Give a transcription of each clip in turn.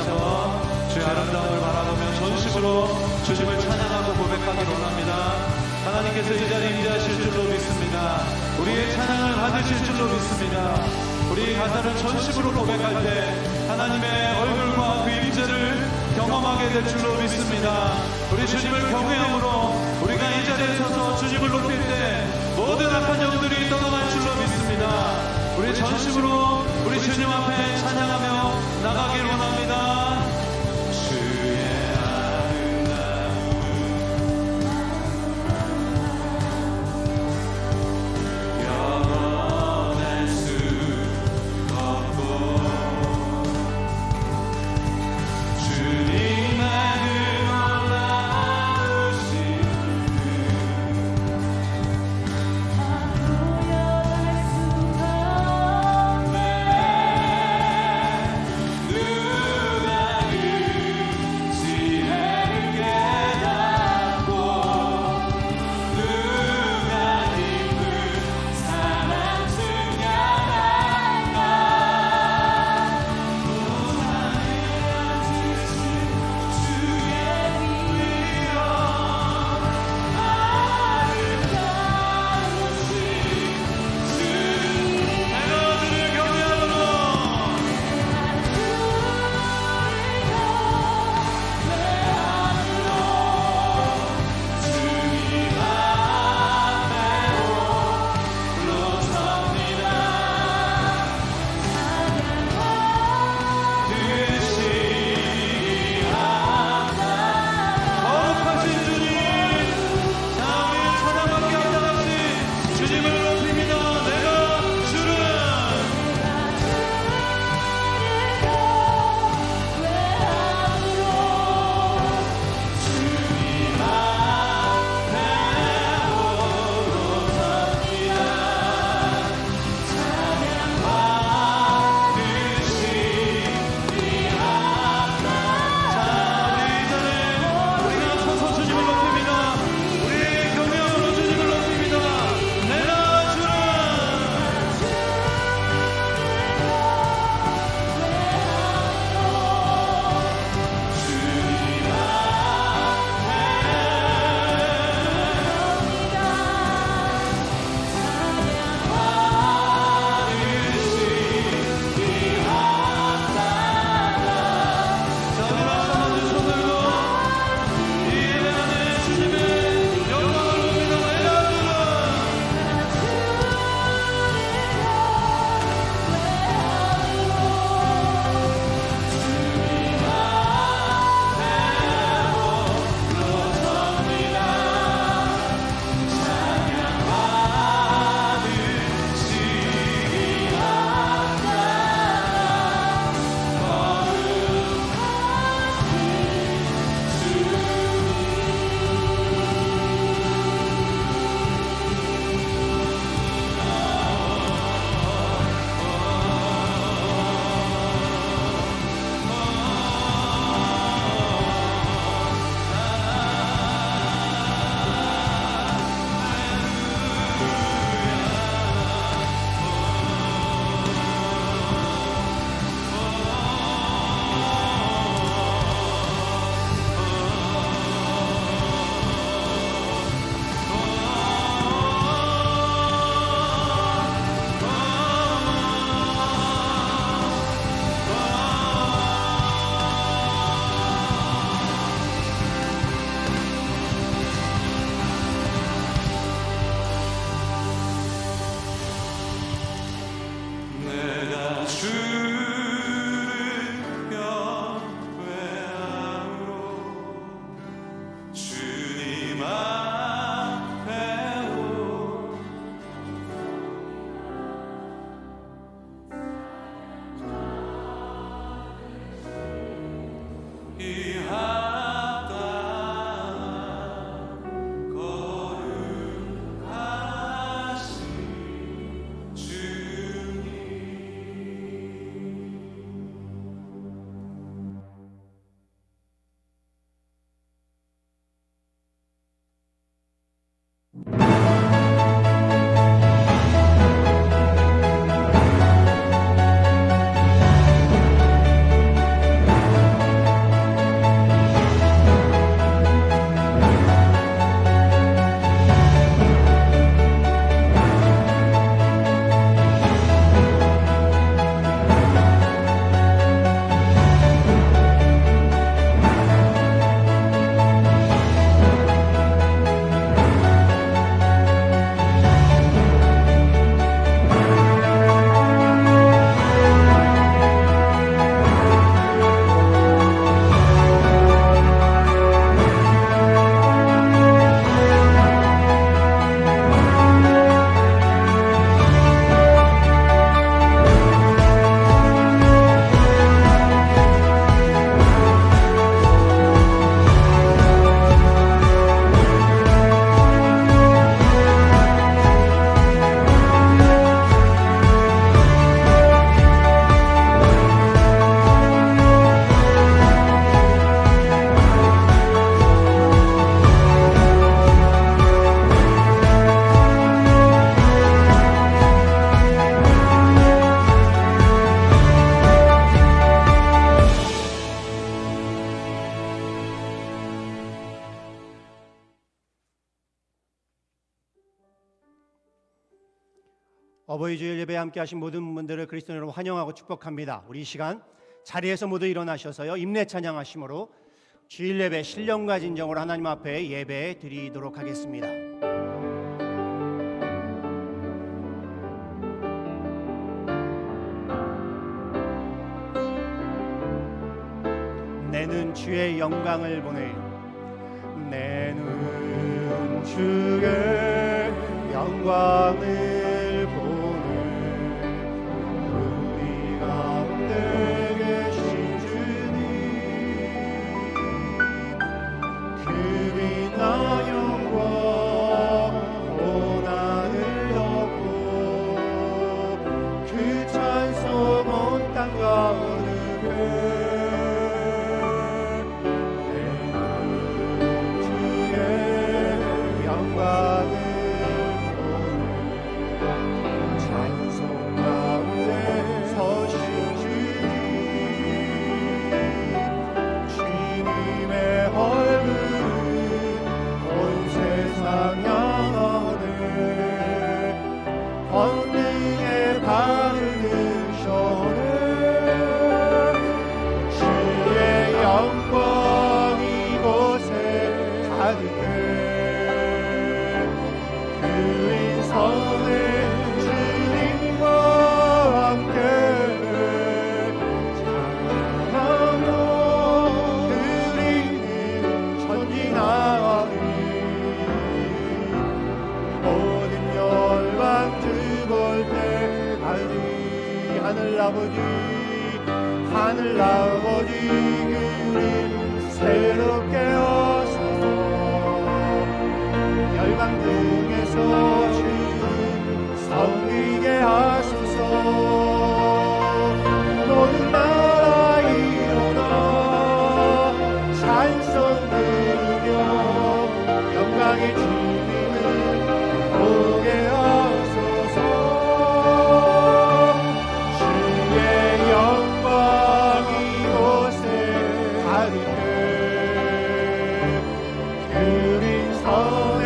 한번 주의 아름다움을 바라보며 전심으로 주님을 찬양하고 고백하기 원합니다. 하나님께서 이 자리에 임재하실 줄로 믿습니다. 우리의 찬양을 받으실 줄로 믿습니다. 우리 가사를 전심으로 고백할 때 하나님의 얼굴과 그 임재를 경험하게 될 줄로 믿습니다. 우리 주님을 경외함으로 우리가 이 자리에 서서 주님을 높일 때 모든 악한 영들이 떠나갈 줄로 믿습니다. 우리 전심으로 우리 주님 앞에 찬양하며 나가길 원합니다. 주의 어버이 주일 예배에 함께 하신 모든 분들을 그리스도인으로 환영하고 축복합니다. 우리 이 시간 자리에서 모두 일어나셔서요, 임내 찬양하심으로 주일 예배 신령과 진정으로 하나님 앞에 예배 드리도록 하겠습니다. 내는 주의 영광을 보내요. 내는 주의 영광을 보내. 우리 가운데 계신 주님, 그 빛나 영광 고난을 덮고 그 찬송 온 땅 가운데 권능의 발을 드셔네. 주의 영광 이곳에 가득해. 그 인선에 주님과 함께 찬양하며 그리는 전진하리. 모든 열방 볼 때까지 하늘 아버지 그림 새롭게 하소서. 열방 중에서 주님 섬기게 하소서. 모든 나라 일어나 찬송 부르며 영광의 주님을 보게 하소서. 주의 영광 이곳에 가득해. 그린 선에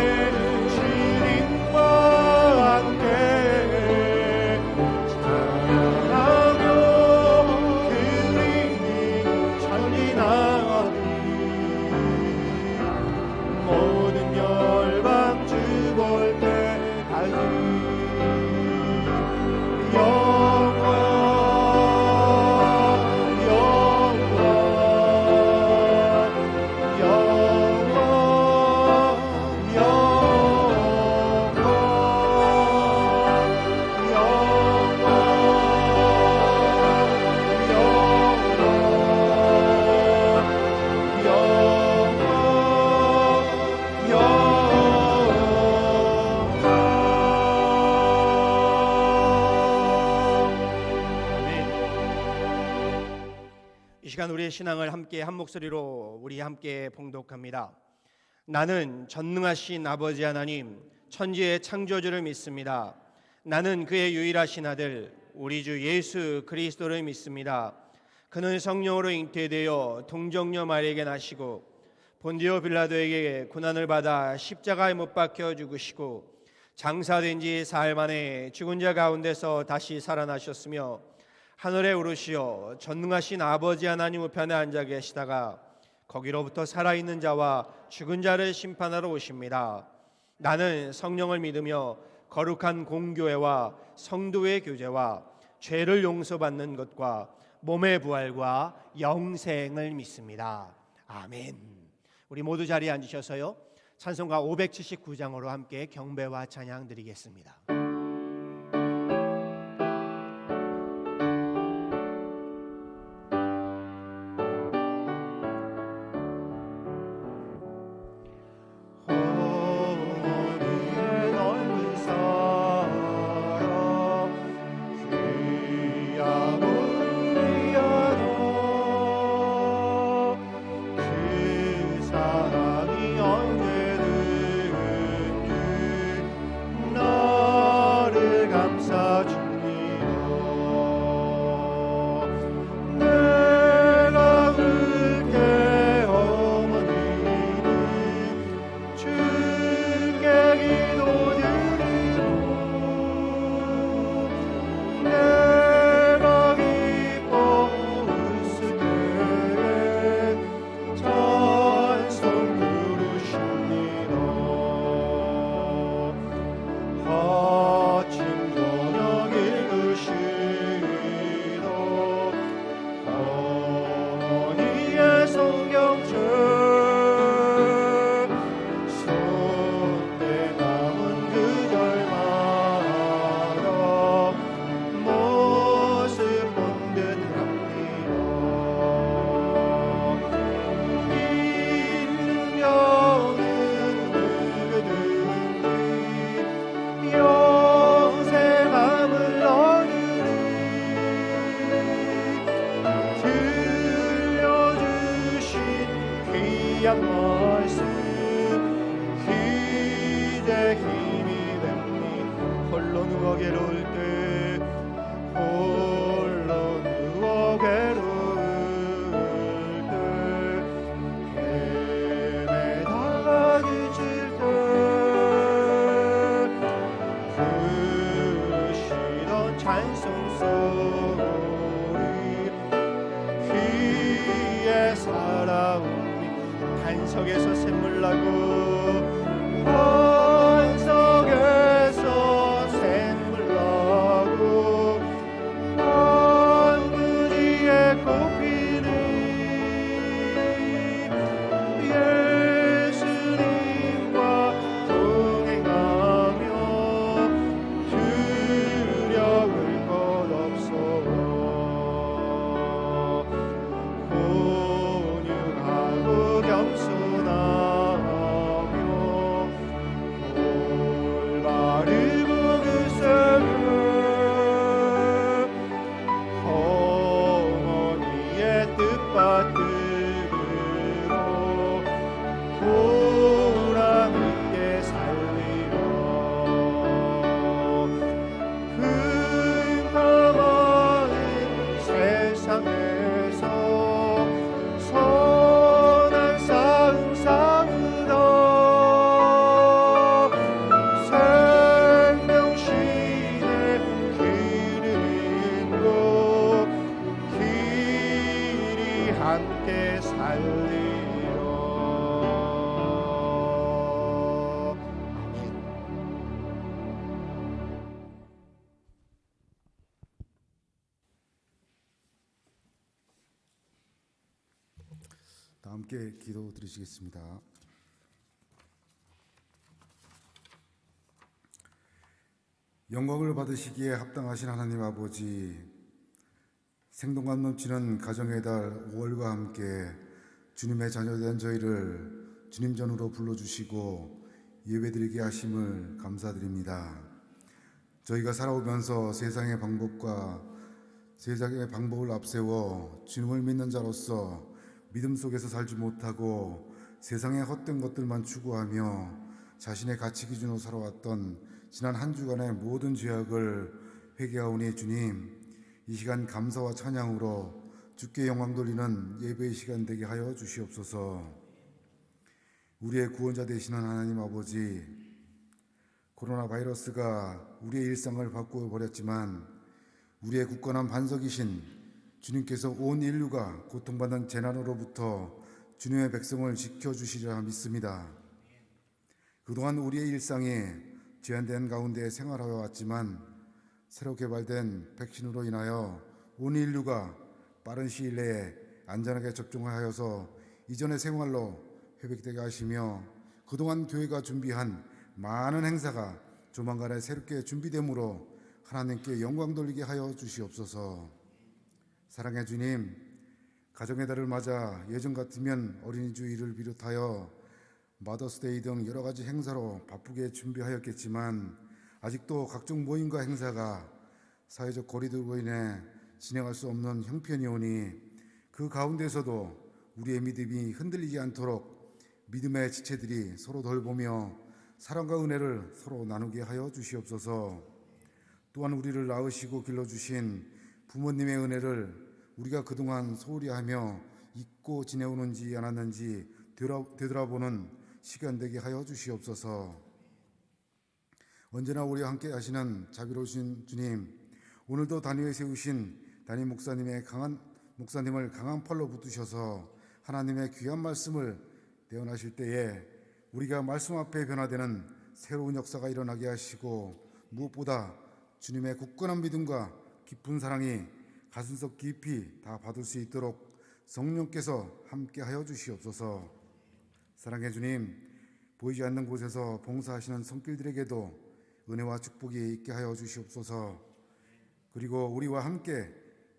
주님과 함께 찬양하며 그리니 전진하리. 모든 열방 주 볼 때까지 이 시간 우리의 신앙을 함께 한 목소리로 우리 함께 봉독합니다. 나는 전능하신 아버지 하나님, 천지의 창조주를 믿습니다. 나는 그의 유일하신 아들 우리 주 예수 그리스도를 믿습니다. 그는 성령으로 잉태되어 동정녀 마리에게 나시고 본디오 빌라도에게 고난을 받아 십자가에 못 박혀 죽으시고 장사된 지 사흘 만에 죽은 자 가운데서 다시 살아나셨으며 하늘에 오르시어 전능하신 아버지 하나님 우편에 앉아 계시다가 거기로부터 살아있는 자와 죽은 자를 심판하러 오십니다. 나는 성령을 믿으며 거룩한 공교회와 성도의 교제와 죄를 용서받는 것과 몸의 부활과 영생을 믿습니다. 아멘. 우리 모두 자리에 앉으셔서요, 찬송가 579장으로 함께 경배와 찬양 드리겠습니다. 나 귀한 말씀 이제 힘이 됩니. 홀로 누워 괴로울 때 홀로 누워 괴로울 때 헤매다 지칠 때 부르시던 찬송 소리 귀에 살아오니 반석에서 샘물 나고 반석에서 샘물 나고 만그지에 꽃피니 예수님과 동행하며 두려울 것 없어 온유하고 겸손하며 올바르고 그새를 어머니의 뜻받들으로 보람 있게 살리라. 흠함하는 세상에서 선한 삶 사으라. 생명신의 기르는 곳 길이 함께 살리라. 아멘. 다 함께 기도 드리시겠습니다. 영광을 받으시기에 합당하신 하나님 아버지, 생동감 넘치는 가정의 달 5월과 함께 주님의 자녀된 저희를 주님 전으로 불러주시고 예배드리게 하심을 감사드립니다. 저희가 살아오면서 세상의 방법을 앞세워 주님을 믿는 자로서 믿음 속에서 살지 못하고 세상의 헛된 것들만 추구하며 자신의 가치 기준으로 살아왔던 지난 한 주간의 모든 죄악을 회개하오니 주님, 이 시간 감사와 찬양으로 주께 영광 돌리는 예배의 시간 되게 하여 주시옵소서. 우리의 구원자 되시는 하나님 아버지, 코로나 바이러스가 우리의 일상을 바꾸어 버렸지만 우리의 굳건한 반석이신 주님께서 온 인류가 고통받는 재난으로부터 주님의 백성을 지켜주시리라 믿습니다. 그동안 우리의 일상이 제한된 가운데 생활하여 왔지만 새로 개발된 백신으로 인하여 온 인류가 빠른 시일 내에 안전하게 접종하여서 이전의 생활로 회복되게 하시며 그동안 교회가 준비한 많은 행사가 조만간에 새롭게 준비되므로 하나님께 영광 돌리게 하여 주시옵소서. 사랑의 주님, 가정의 달을 맞아 예전 같으면 어린이 주일을 비롯하여 마더스데이 등 여러 가지 행사로 바쁘게 준비하였겠지만 아직도 각종 모임과 행사가 사회적 거리두기로 인해 진행할 수 없는 형편이 오니 그 가운데서도 우리의 믿음이 흔들리지 않도록 믿음의 지체들이 서로 돌보며 사랑과 은혜를 서로 나누게 하여 주시옵소서. 또한 우리를 낳으시고 길러주신 부모님의 은혜를 우리가 그동안 소홀히 하며 잊고 지내오는지 않았는지 되돌아보는 시간 되게 하여 주시옵소서. 언제나 우리와 함께 하시는 자비로우신 주님, 오늘도 단위에 세우신 담임 목사님을 강한 팔로 붙드셔서 하나님의 귀한 말씀을 대언하실 때에 우리가 말씀 앞에 변화되는 새로운 역사가 일어나게 하시고 무엇보다 주님의 굳건한 믿음과 깊은 사랑이 가슴속 깊이 다 받을 수 있도록 성령께서 함께하여 주시옵소서. 사랑의 주님, 보이지 않는 곳에서 봉사하시는 손길들에게도 은혜와 축복이 있게 하여 주시옵소서. 그리고 우리와 함께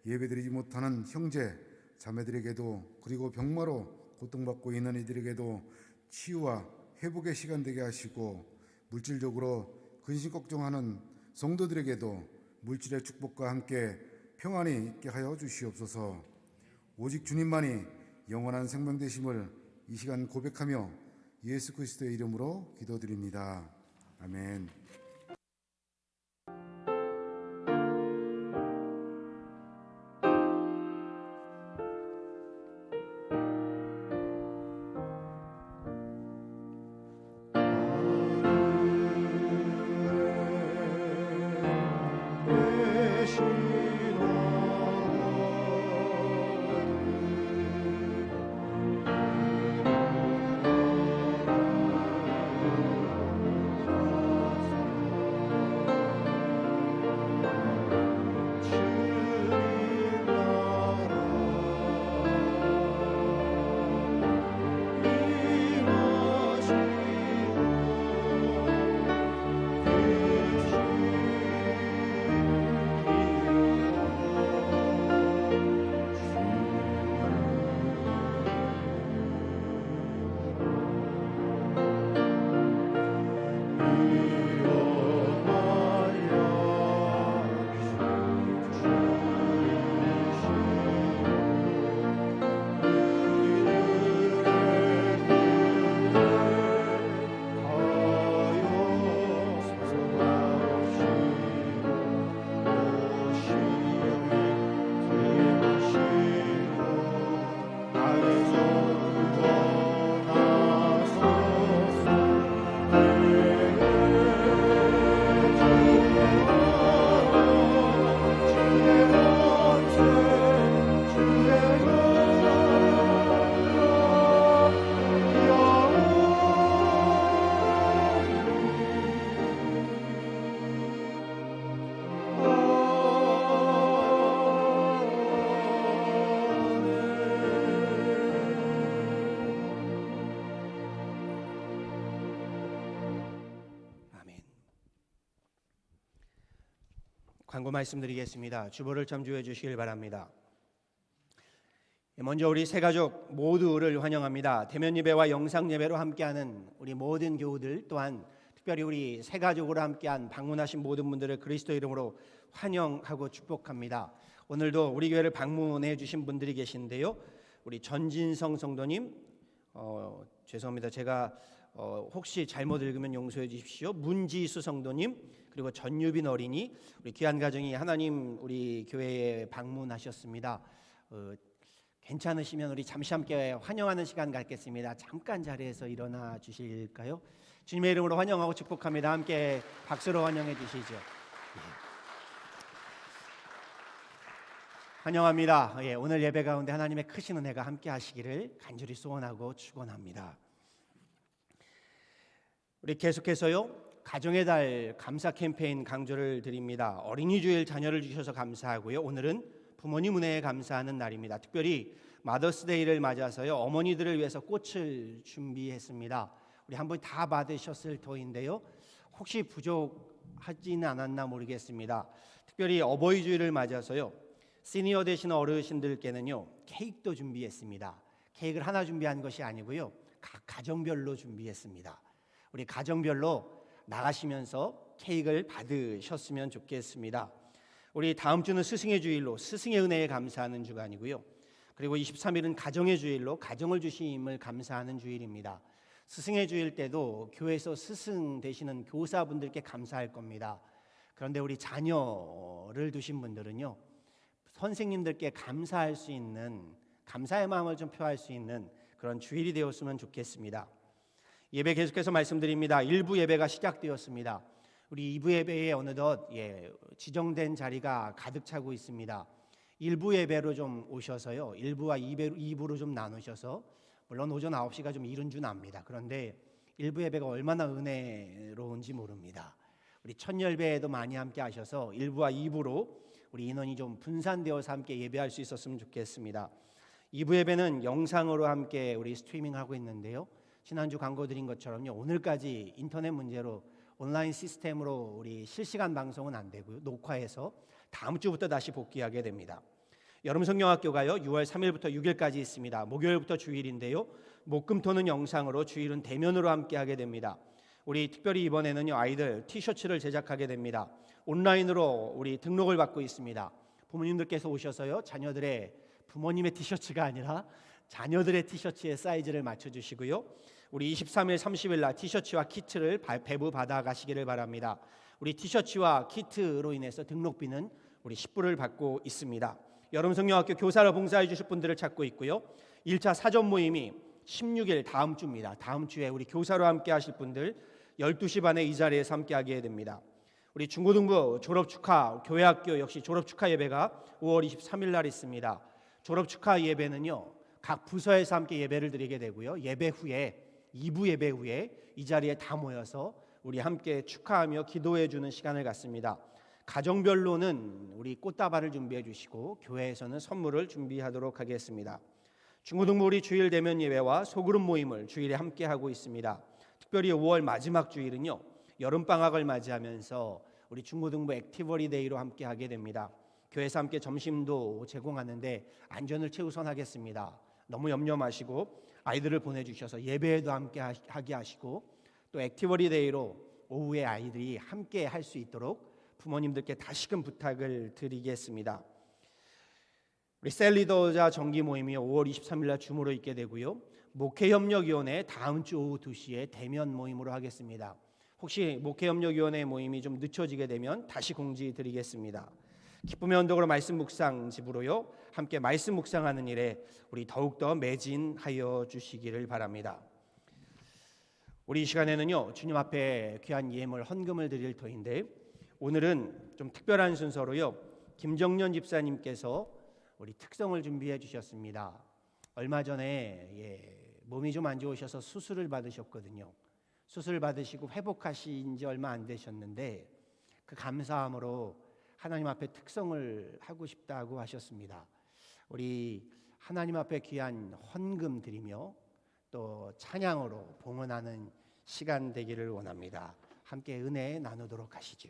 예배드리지 못하는 형제 자매들에게도, 그리고 병마로 고통받고 있는 이들에게도 치유와 회복의 시간 되게 하시고, 물질적으로 근심 걱정하는 성도들에게도 물질의 축복과 함께 평안이 있게 하여 주시옵소서. 오직 주님만이 영원한 생명 되심을 이 시간 고백하며 예수 그리스도의 이름으로 기도드립니다. 아멘. 광고 말씀드리겠습니다. 주보를 참조해 주시길 바랍니다. 먼저 우리 새 가족 모두를 환영합니다. 대면 예배와 영상 예배로 함께하는 우리 모든 교우들, 또한 특별히 우리 새 가족으로 함께한 방문하신 모든 분들을 그리스도 이름으로 환영하고 축복합니다. 오늘도 우리 교회를 방문해 주신 분들이 계신데요. 우리 전진성 성도님, 죄송합니다. 제가 혹시 잘못 읽으면 용서해 주십시오. 문지수 성도님, 그리고 전유빈 어린이, 우리 귀한 가정이 하나님 우리 교회에 방문하셨습니다. 괜찮으시면 우리 잠시 함께 환영하는 시간 갖겠습니다. 잠깐 자리에서 일어나 주실까요? 주님의 이름으로 환영하고 축복합니다. 함께 박수로 환영해 주시죠. 환영합니다. 오늘 예배 가운데 하나님의 크신 은혜가 함께 하시기를 간절히 소원하고 축원합니다. 우리 계속해서요, 가정의 달 감사 캠페인 강조를 드립니다. 어린이 주일 자녀를 주셔서 감사하고요. 오늘은 부모님 은혜에 감사하는 날입니다. 특별히 마더스데이를 맞아서요, 어머니들을 위해서 꽃을 준비했습니다. 우리 한 분 다 받으셨을 터인데요, 혹시 부족하지는 않았나 모르겠습니다. 특별히 어버이 주일을 맞아서요, 시니어 되시는 어르신들께는요, 케이크도 준비했습니다. 케이크를 하나 준비한 것이 아니고요, 각 가정별로 준비했습니다. 우리 가정별로 나가시면서 케이크를 받으셨으면 좋겠습니다. 우리 다음 주는 스승의 주일로 스승의 은혜에 감사하는 주간이고요. 그리고 23일은 가정의 주일로 가정을 주심을 감사하는 주일입니다. 스승의 주일 때도 교회에서 스승 되시는 교사분들께 감사할 겁니다. 그런데 우리 자녀를 두신 분들은요, 선생님들께 감사할 수 있는, 감사의 마음을 좀 표할 수 있는 그런 주일이 되었으면 좋겠습니다. 예배 계속해서 말씀드립니다. 1부 예배가 시작되었습니다. 우리 2부 예배에 어느덧 지정된 자리가 가득 차고 있습니다. 1부 예배로 좀 오셔서요, 1부와 2부로 좀 나누셔서, 물론 오전 9시가 좀 이른 줄 압니다. 그런데 1부 예배가 얼마나 은혜로운지 모릅니다. 우리 첫 열배에도 많이 함께 하셔서 1부와 2부로 우리 인원이 좀 분산되어서 함께 예배할 수 있었으면 좋겠습니다. 2부 예배는 영상으로 함께 우리 스트리밍하고 있는데요, 지난주 광고 드린 것처럼요, 오늘까지 인터넷 문제로 온라인 시스템으로 우리 실시간 방송은 안 되고요, 녹화해서 다음 주부터 다시 복귀하게 됩니다. 여름 성경학교가요, 6월 3일부터 6일까지 있습니다. 목요일부터 주일인데요, 목금토는 영상으로, 주일은 대면으로 함께 하게 됩니다. 우리 특별히 이번에는요, 아이들 티셔츠를 제작하게 됩니다. 온라인으로 우리 등록을 받고 있습니다. 부모님들께서 오셔서요, 자녀들의 부모님의 티셔츠가 아니라 자녀들의 티셔츠의 사이즈를 맞춰주시고요. 우리 23일, 30일 날 티셔츠와 키트를 배부 받아 가시기를 바랍니다. 우리 티셔츠와 키트로 인해서 등록비는 우리 10불을 받고 있습니다. 여름성령학교 교사로 봉사해 주실 분들을 찾고 있고요. 1차 사전 모임이 16일 다음 주입니다. 다음 주에 우리 교사로 함께 하실 분들 12시 반에 이 자리에서 함께 하게 됩니다. 우리 중고등부 졸업 축하 교회학교 역시 졸업 축하 예배가 5월 23일 날 있습니다. 졸업 축하 예배는요, 각 부서에서 함께 예배를 드리게 되고요. 예배 후에 2부 예배 후에 이 자리에 다 모여서 우리 함께 축하하며 기도해 주는 시간을 갖습니다. 가정별로는 우리 꽃다발을 준비해 주시고 교회에서는 선물을 준비하도록 하겠습니다. 중고등부 우리 주일 대면 예배와 소그룹 모임을 주일에 함께 하고 있습니다. 특별히 5월 마지막 주일은요, 여름방학을 맞이하면서 우리 중고등부 액티버리 데이로 함께 하게 됩니다. 교회에서 함께 점심도 제공하는데 안전을 최우선하겠습니다. 너무 염려 마시고 아이들을 보내주셔서 예배에도 함께 하게 하시고 또 액티버리 데이로 오후에 아이들이 함께 할 수 있도록 부모님들께 다시금 부탁을 드리겠습니다. 우리 셀리더자 정기 모임이 5월 23일 날 줌으로 있게 되고요. 목회협력위원회 다음 주 오후 2시에 대면 모임으로 하겠습니다. 혹시 목회협력위원회 모임이 좀 늦춰지게 되면 다시 공지 드리겠습니다. 기쁨의 언덕으로 말씀 묵상 집으로요, 함께 말씀 묵상하는 일에 우리 더욱더 매진하여 주시기를 바랍니다. 우리 이 시간에는요, 주님 앞에 귀한 예물 헌금을 드릴 터인데 오늘은 좀 특별한 순서로요, 김정년 집사님께서 우리 특성을 준비해 주셨습니다. 얼마 전에 몸이 좀 안 좋으셔서 수술을 받으셨거든요. 수술 받으시고 회복하신 지 얼마 안 되셨는데 그 감사함으로 하나님 앞에 특성을 하고 싶다고 하셨습니다. 우리 하나님 앞에 귀한 헌금 드리며 또 찬양으로 봉헌하는 시간 되기를 원합니다. 함께 은혜 나누도록 하시죠.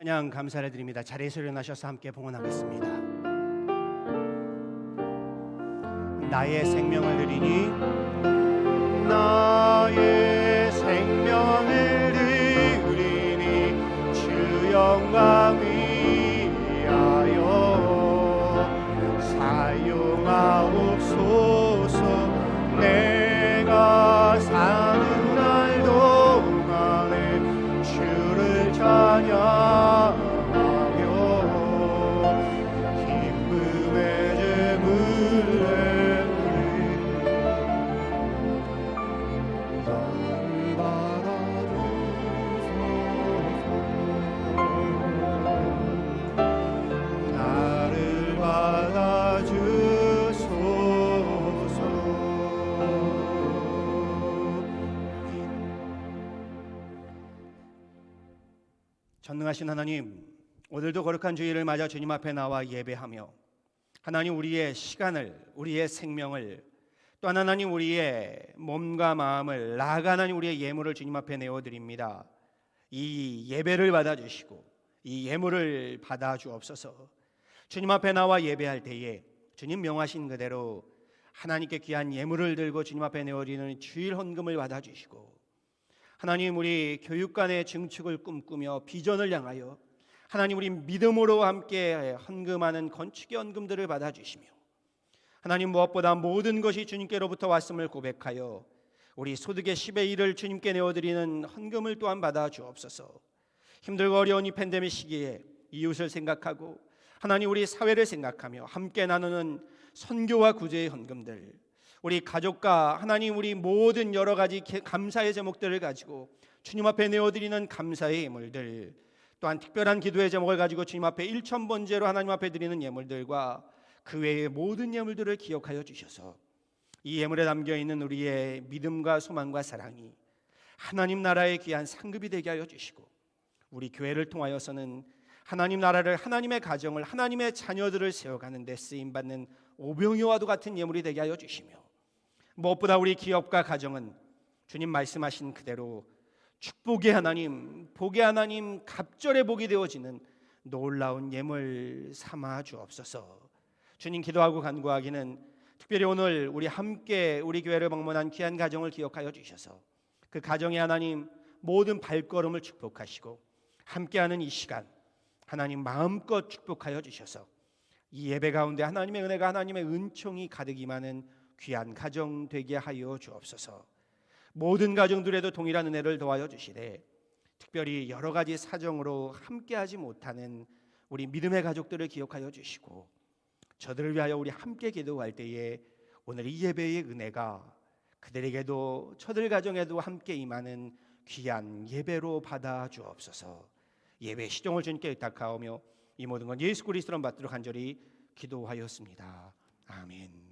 찬양 감사를 드립니다. 자리에서 일어나셔서 함께 봉헌하겠습니다. 나의 생명을 드리니 나의 생명을 드리니 주 영광 위하여 사용하옵소서. 내가 사는 날 동안에 주를 찬양하며 기쁨의 제물을 나를 받아주소서. 전능하신 하나님, 오늘도 거룩한 주일을 맞아 주님 앞에 나와 예배하며 하나님 우리의 시간을, 우리의 생명을, 또 하나님 우리의 몸과 마음을, 나아가 하나님 우리의 예물을 주님 앞에 내어드립니다. 이 예배를 받아주시고 이 예물을 받아주옵소서. 주님 앞에 나와 예배할 때에 주님 명하신 그대로 하나님께 귀한 예물을 들고 주님 앞에 내어드리는 주일 헌금을 받아주시고, 하나님 우리 교육관의 증축을 꿈꾸며 비전을 향하여 하나님 우리 믿음으로 함께 헌금하는 건축의 헌금들을 받아주시며, 하나님 무엇보다 모든 것이 주님께로부터 왔음을 고백하여 우리 소득의 10의 1을 주님께 내어드리는 헌금을 또한 받아주옵소서. 힘들고 어려운 이 팬데믹 시기에 이웃을 생각하고 하나님 우리 사회를 생각하며 함께 나누는 선교와 구제의 헌금들, 우리 가족과 하나님 우리 모든 여러 가지 감사의 제목들을 가지고 주님 앞에 내어드리는 감사의 예물들, 또한 특별한 기도의 제목을 가지고 주님 앞에 1,000번째로 하나님 앞에 드리는 예물들과 그 외의 모든 예물들을 기억하여 주셔서 이 예물에 담겨있는 우리의 믿음과 소망과 사랑이 하나님 나라의 귀한 상급이 되게 하여 주시고, 우리 교회를 통하여서는 하나님 나라를, 하나님의 가정을, 하나님의 자녀들을 세워가는 데 쓰임받는 오병이와도 같은 예물이 되게 하여 주시며, 무엇보다 우리 기업과 가정은 주님 말씀하신 그대로 축복의 하나님, 복의 하나님, 갑절의 복이 되어지는 놀라운 예물 삼아 주옵소서. 주님 기도하고 간구하기는 특별히 오늘 우리 함께 우리 교회를 방문한 귀한 가정을 기억하여 주셔서 그 가정의 하나님 모든 발걸음을 축복하시고, 함께하는 이 시간 하나님 마음껏 축복하여 주셔서 이 예배 가운데 하나님의 은혜가, 하나님의 은총이 가득 임하는 귀한 가정 되게 하여 주옵소서. 모든 가정들에도 동일한 은혜를 더하여 주시되, 특별히 여러 가지 사정으로 함께하지 못하는 우리 믿음의 가족들을 기억하여 주시고, 저들을 위하여 우리 함께 기도할 때에 오늘 이 예배의 은혜가 그들에게도 저들 가정에도 함께 임하는 귀한 예배로 받아 주옵소서. 예배 시종을 주님께 의탁하오며 이 모든 건 예수 그리스도로 받도록 간절히 기도하였습니다. 아멘.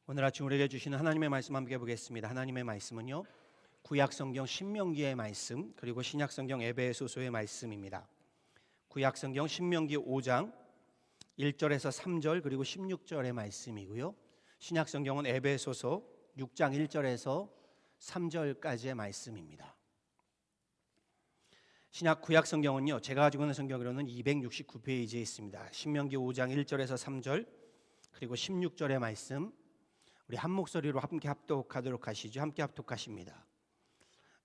오늘 아침 우리에게 주시는 하나님의 말씀 함께 보겠습니다. 하나님의 말씀은요, 구약성경 신명기의 말씀, 그리고 신약성경 에베소서의 말씀입니다. 구약성경 신명기 5장 1절에서 3절 그리고 16절의 말씀이고요, 신약성경은 에베소서 6장 1절에서 3절까지의 말씀입니다. 신약 구약성경은요, 제가 가지고 있는 성경으로는 269페이지에 있습니다. 신명기 5장 1절에서 3절 그리고 16절의 말씀, 우리 한 목소리로 함께 합독하도록 하시죠. 함께 합독하십니다.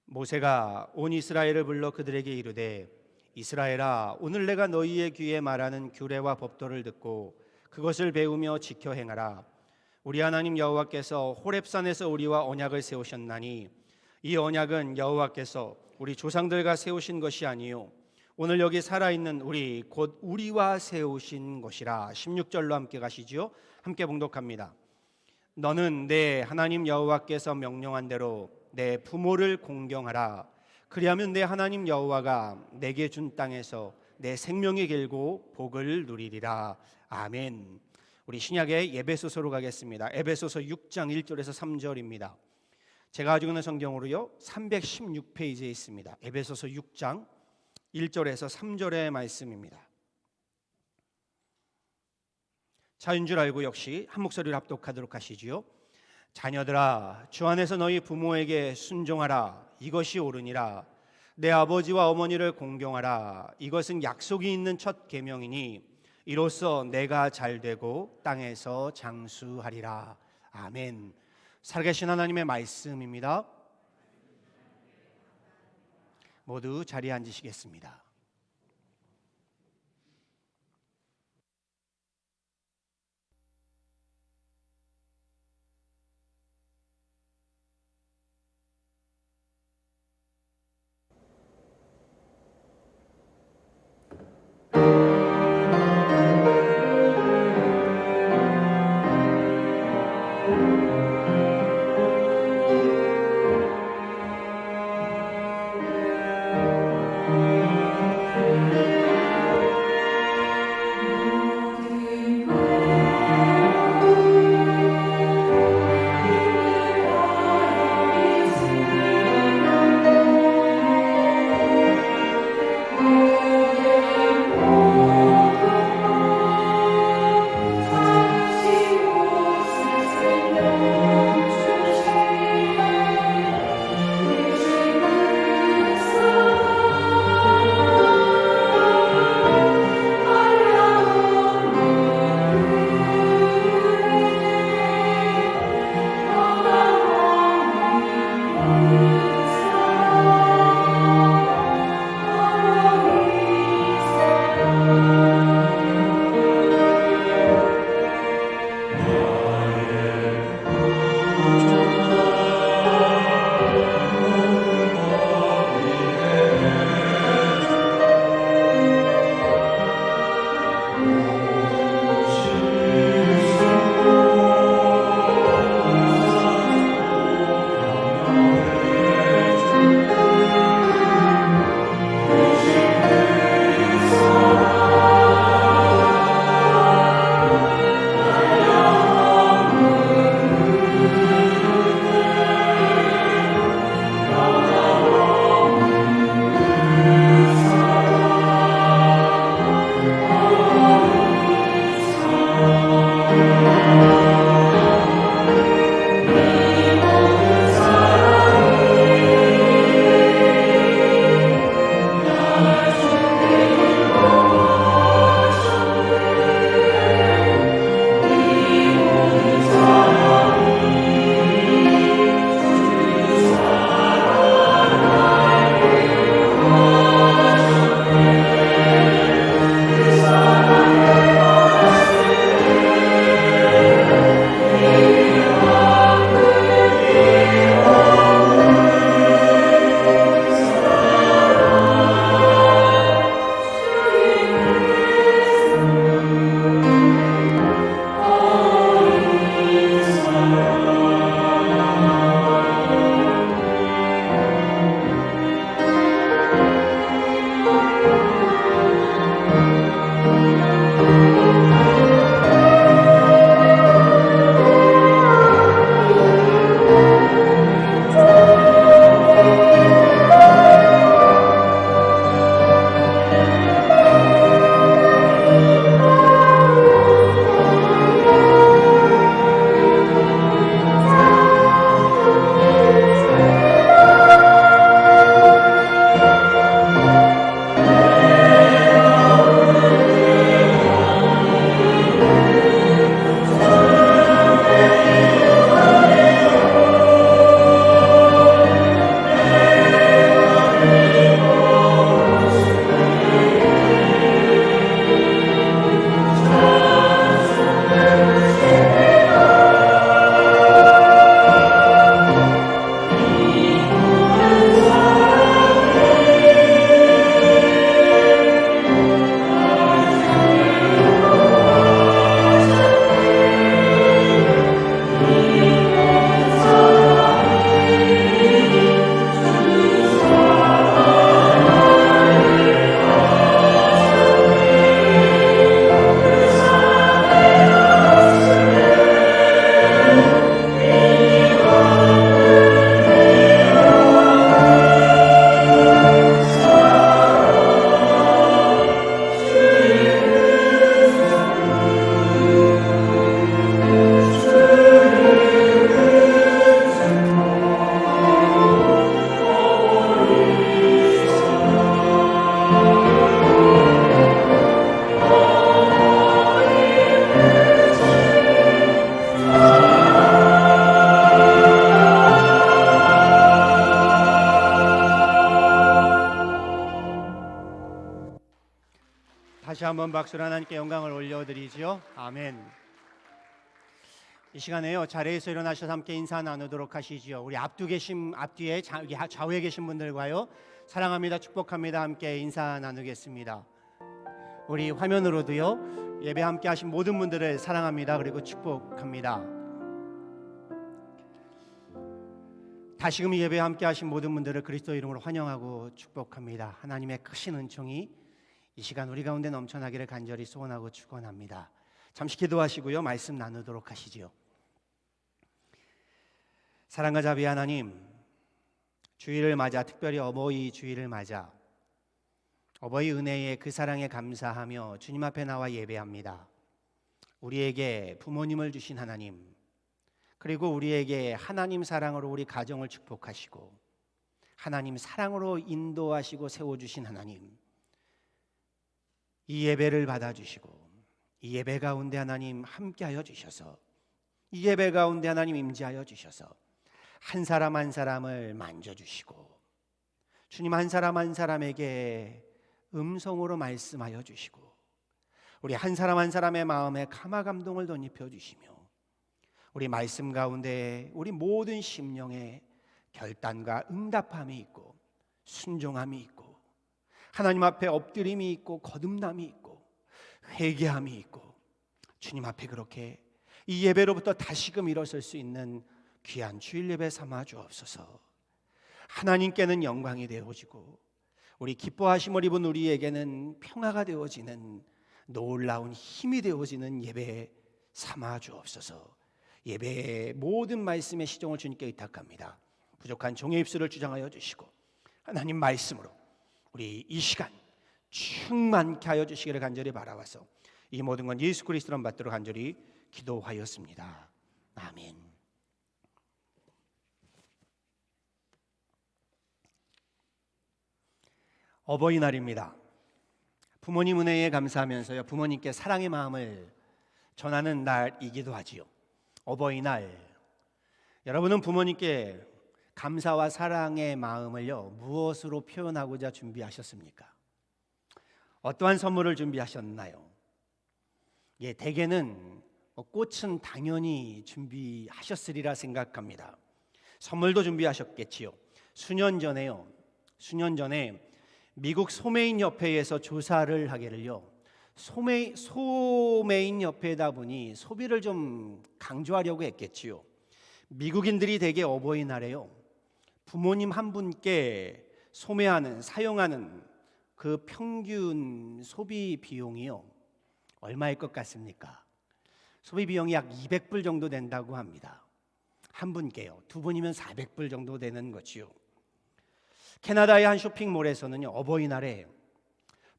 모세가 온 이스라엘을 불러 그들에게 이르되, 이스라엘아, 오늘 내가 너희의 귀에 말하는 규례와 법도를 듣고 그것을 배우며 지켜 행하라. 우리 하나님 여호와께서 호렙산에서 우리와 언약을 세우셨나니 이 언약은 여호와께서 우리 조상들과 세우신 것이 아니요 오늘 여기 살아있는 우리 곧 우리와 세우신 것이라. 16절로 함께 가시죠. 함께 봉독합니다. 너는 내 하나님 여호와께서 명령한 대로 내 부모를 공경하라. 그리하면 내 하나님 여호와가 내게 준 땅에서 내 생명이 길고 복을 누리리라. 아멘. 우리 신약의 에베소서로 가겠습니다. 에베소서 6장 1절에서 3절입니다. 제가 가지고 있는 성경으로요 316페이지에 있습니다. 에베소서 6장 1절에서 3절의 말씀입니다. 자인 줄 알고 역시 한 목소리로 합독하도록 하시지요. 자녀들아, 주 안에서 너희 부모에게 순종하라. 이것이 옳으니라. 내 아버지와 어머니를 공경하라. 이것은 약속이 있는 첫 계명이니 이로써 내가 잘되고 땅에서 장수하리라. 아멘. 살아계신 하나님의 말씀입니다. 모두 자리에 앉으시겠습니다. 뜨거운 박수로 하나님께 영광을 올려드리지요. 아멘. 이 시간에요, 자리에서 일어나셔서 함께 인사 나누도록 하시지요. 우리 앞뒤에 좌우에 계신 분들과요, 사랑합니다, 축복합니다 함께 인사 나누겠습니다. 우리 화면으로도요, 예배 함께 하신 모든 분들을 사랑합니다 그리고 축복합니다. 다시금 이 예배 함께 하신 모든 분들을 그리스도 이름으로 환영하고 축복합니다. 하나님의 크신 은총이 이 시간 우리 가운데 넘쳐나기를 간절히 소원하고 축원합니다. 잠시 기도하시고요, 말씀 나누도록 하시지요. 사랑과 자비 하나님, 주일을 맞아, 특별히 어버이 주일을 맞아 어버이 은혜에 그 사랑에 감사하며 주님 앞에 나와 예배합니다. 우리에게 부모님을 주신 하나님, 그리고 우리에게 하나님 사랑으로 우리 가정을 축복하시고 하나님 사랑으로 인도하시고 세워주신 하나님, 이 예배를 받아주시고 이 예배 가운데 하나님 함께하여 주셔서 이 예배 가운데 하나님 임재하여 주셔서 한 사람 한 사람을 만져주시고 주님 한 사람 한 사람에게 음성으로 말씀하여 주시고 우리 한 사람 한 사람의 마음에 감화 감동을 덧입혀 주시며 우리 말씀 가운데 우리 모든 심령에 결단과 응답함이 있고 순종함이 있고 하나님 앞에 엎드림이 있고 거듭남이 있고 회개함이 있고 주님 앞에 그렇게 이 예배로부터 다시금 일어설 수 있는 귀한 주일 예배 삼아 주옵소서. 하나님께는 영광이 되어지고 우리 기뻐하심을 입은 우리에게는 평화가 되어지는 놀라운 힘이 되어지는 예배 삼아 주옵소서. 예배의 모든 말씀의 시종을 주님께 의탁합니다. 부족한 종의 입술을 주장하여 주시고 하나님 말씀으로 우리 이 시간 충만케 하여 주시기를 간절히 바라와서 이 모든 건 예수 그리스도를 받도록 간절히 기도하였습니다. 아멘. 어버이날입니다. 부모님 은혜에 감사하면서요, 부모님께 사랑의 마음을 전하는 날이기도 하지요. 어버이날, 여러분은 부모님께 감사와 사랑의 마음을요, 무엇으로 표현하고자 준비하셨습니까? 어떠한 선물을 준비하셨나요? 대개는 꽃은 당연히 준비하셨으리라 생각합니다. 선물도 준비하셨겠지요. 수년 전에 미국 소매인 협회에서 조사를 하기를요, 소매인 협회다 보니 소비를 좀 강조하려고 했겠지요. 미국인들이 대개 어버이날에요, 부모님 한 분께 사용하는 그 평균 소비 비용이요, 얼마일 것 같습니까? 소비 비용이 약 200불 정도 된다고 합니다. 한 분께요. 두 분이면 400불 정도 되는 거지요. 캐나다의 한 쇼핑몰에서는요, 어버이날에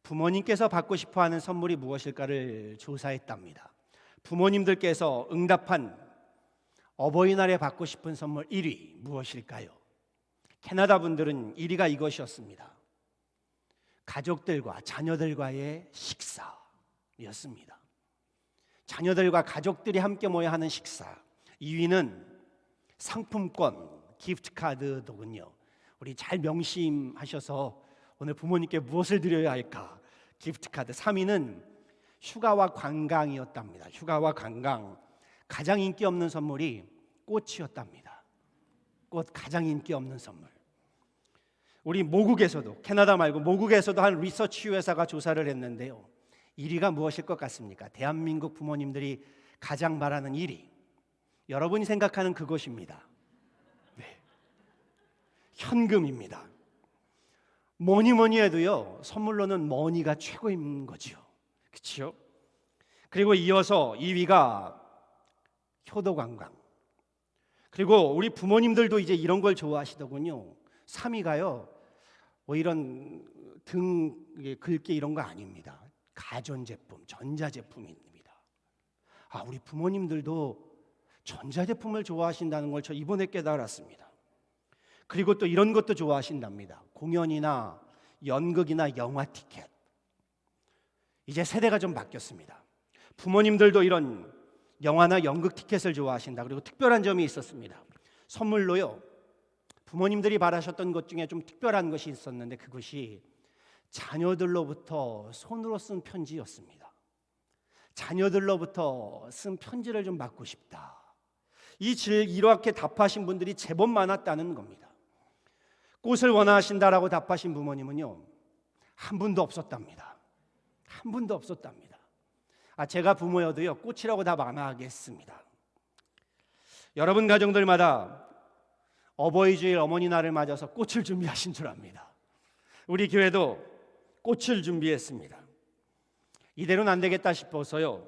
부모님께서 받고 싶어하는 선물이 무엇일까를 조사했답니다. 부모님들께서 응답한 어버이날에 받고 싶은 선물 1위 무엇일까요? 캐나다 분들은 1위가 이것이었습니다. 가족들과 자녀들과의 식사였습니다. 자녀들과 가족들이 함께 모여 하는 식사. 2위는 상품권, 기프트카드더군요. 우리 잘 명심하셔서 오늘 부모님께 무엇을 드려야 할까? 기프트카드. 3위는 휴가와 관광이었답니다. 휴가와 관광. 가장 인기 없는 선물이 꽃이었답니다. 꽃, 가장 인기 없는 선물. 우리 모국에서도, 캐나다 말고 모국에서도 한 리서치 회사가 조사를 했는데요, 1위가 무엇일 것 같습니까? 대한민국 부모님들이 가장 바라는 1위, 여러분이 생각하는 그것입니다. 현금입니다. 뭐니 해도요, 선물로는 머니가 최고인 거죠. 그렇죠? 그리고 이어서 2위가 효도관광. 그리고 우리 부모님들도 이제 이런 걸 좋아하시더군요. 3위가요, 이런 등 긁기 이런 거 아닙니다. 가전제품, 전자제품입니다. 우리 부모님들도 전자제품을 좋아하신다는 걸 저 이번에 깨달았습니다. 그리고 또 이런 것도 좋아하신답니다. 공연이나 연극이나 영화 티켓. 이제 세대가 좀 바뀌었습니다. 부모님들도 이런 영화나 연극 티켓을 좋아하신다. 그리고 특별한 점이 있었습니다. 선물로요, 부모님들이 바라셨던 것 중에 좀 특별한 것이 있었는데 그것이 자녀들로부터 손으로 쓴 편지였습니다. 자녀들로부터 쓴 편지를 좀 받고 싶다. 이렇게 답하신 분들이 제법 많았다는 겁니다. 꽃을 원하신다라고 답하신 부모님은요, 한 분도 없었답니다. 한 분도 없었답니다. 제가 부모여도요, 꽃이라고 답 안 하겠습니다. 여러분 가정들마다 어버이 주일 어머니날을 맞아서 꽃을 준비하신 줄 압니다. 우리 교회도 꽃을 준비했습니다. 이대로는 안 되겠다 싶어서요,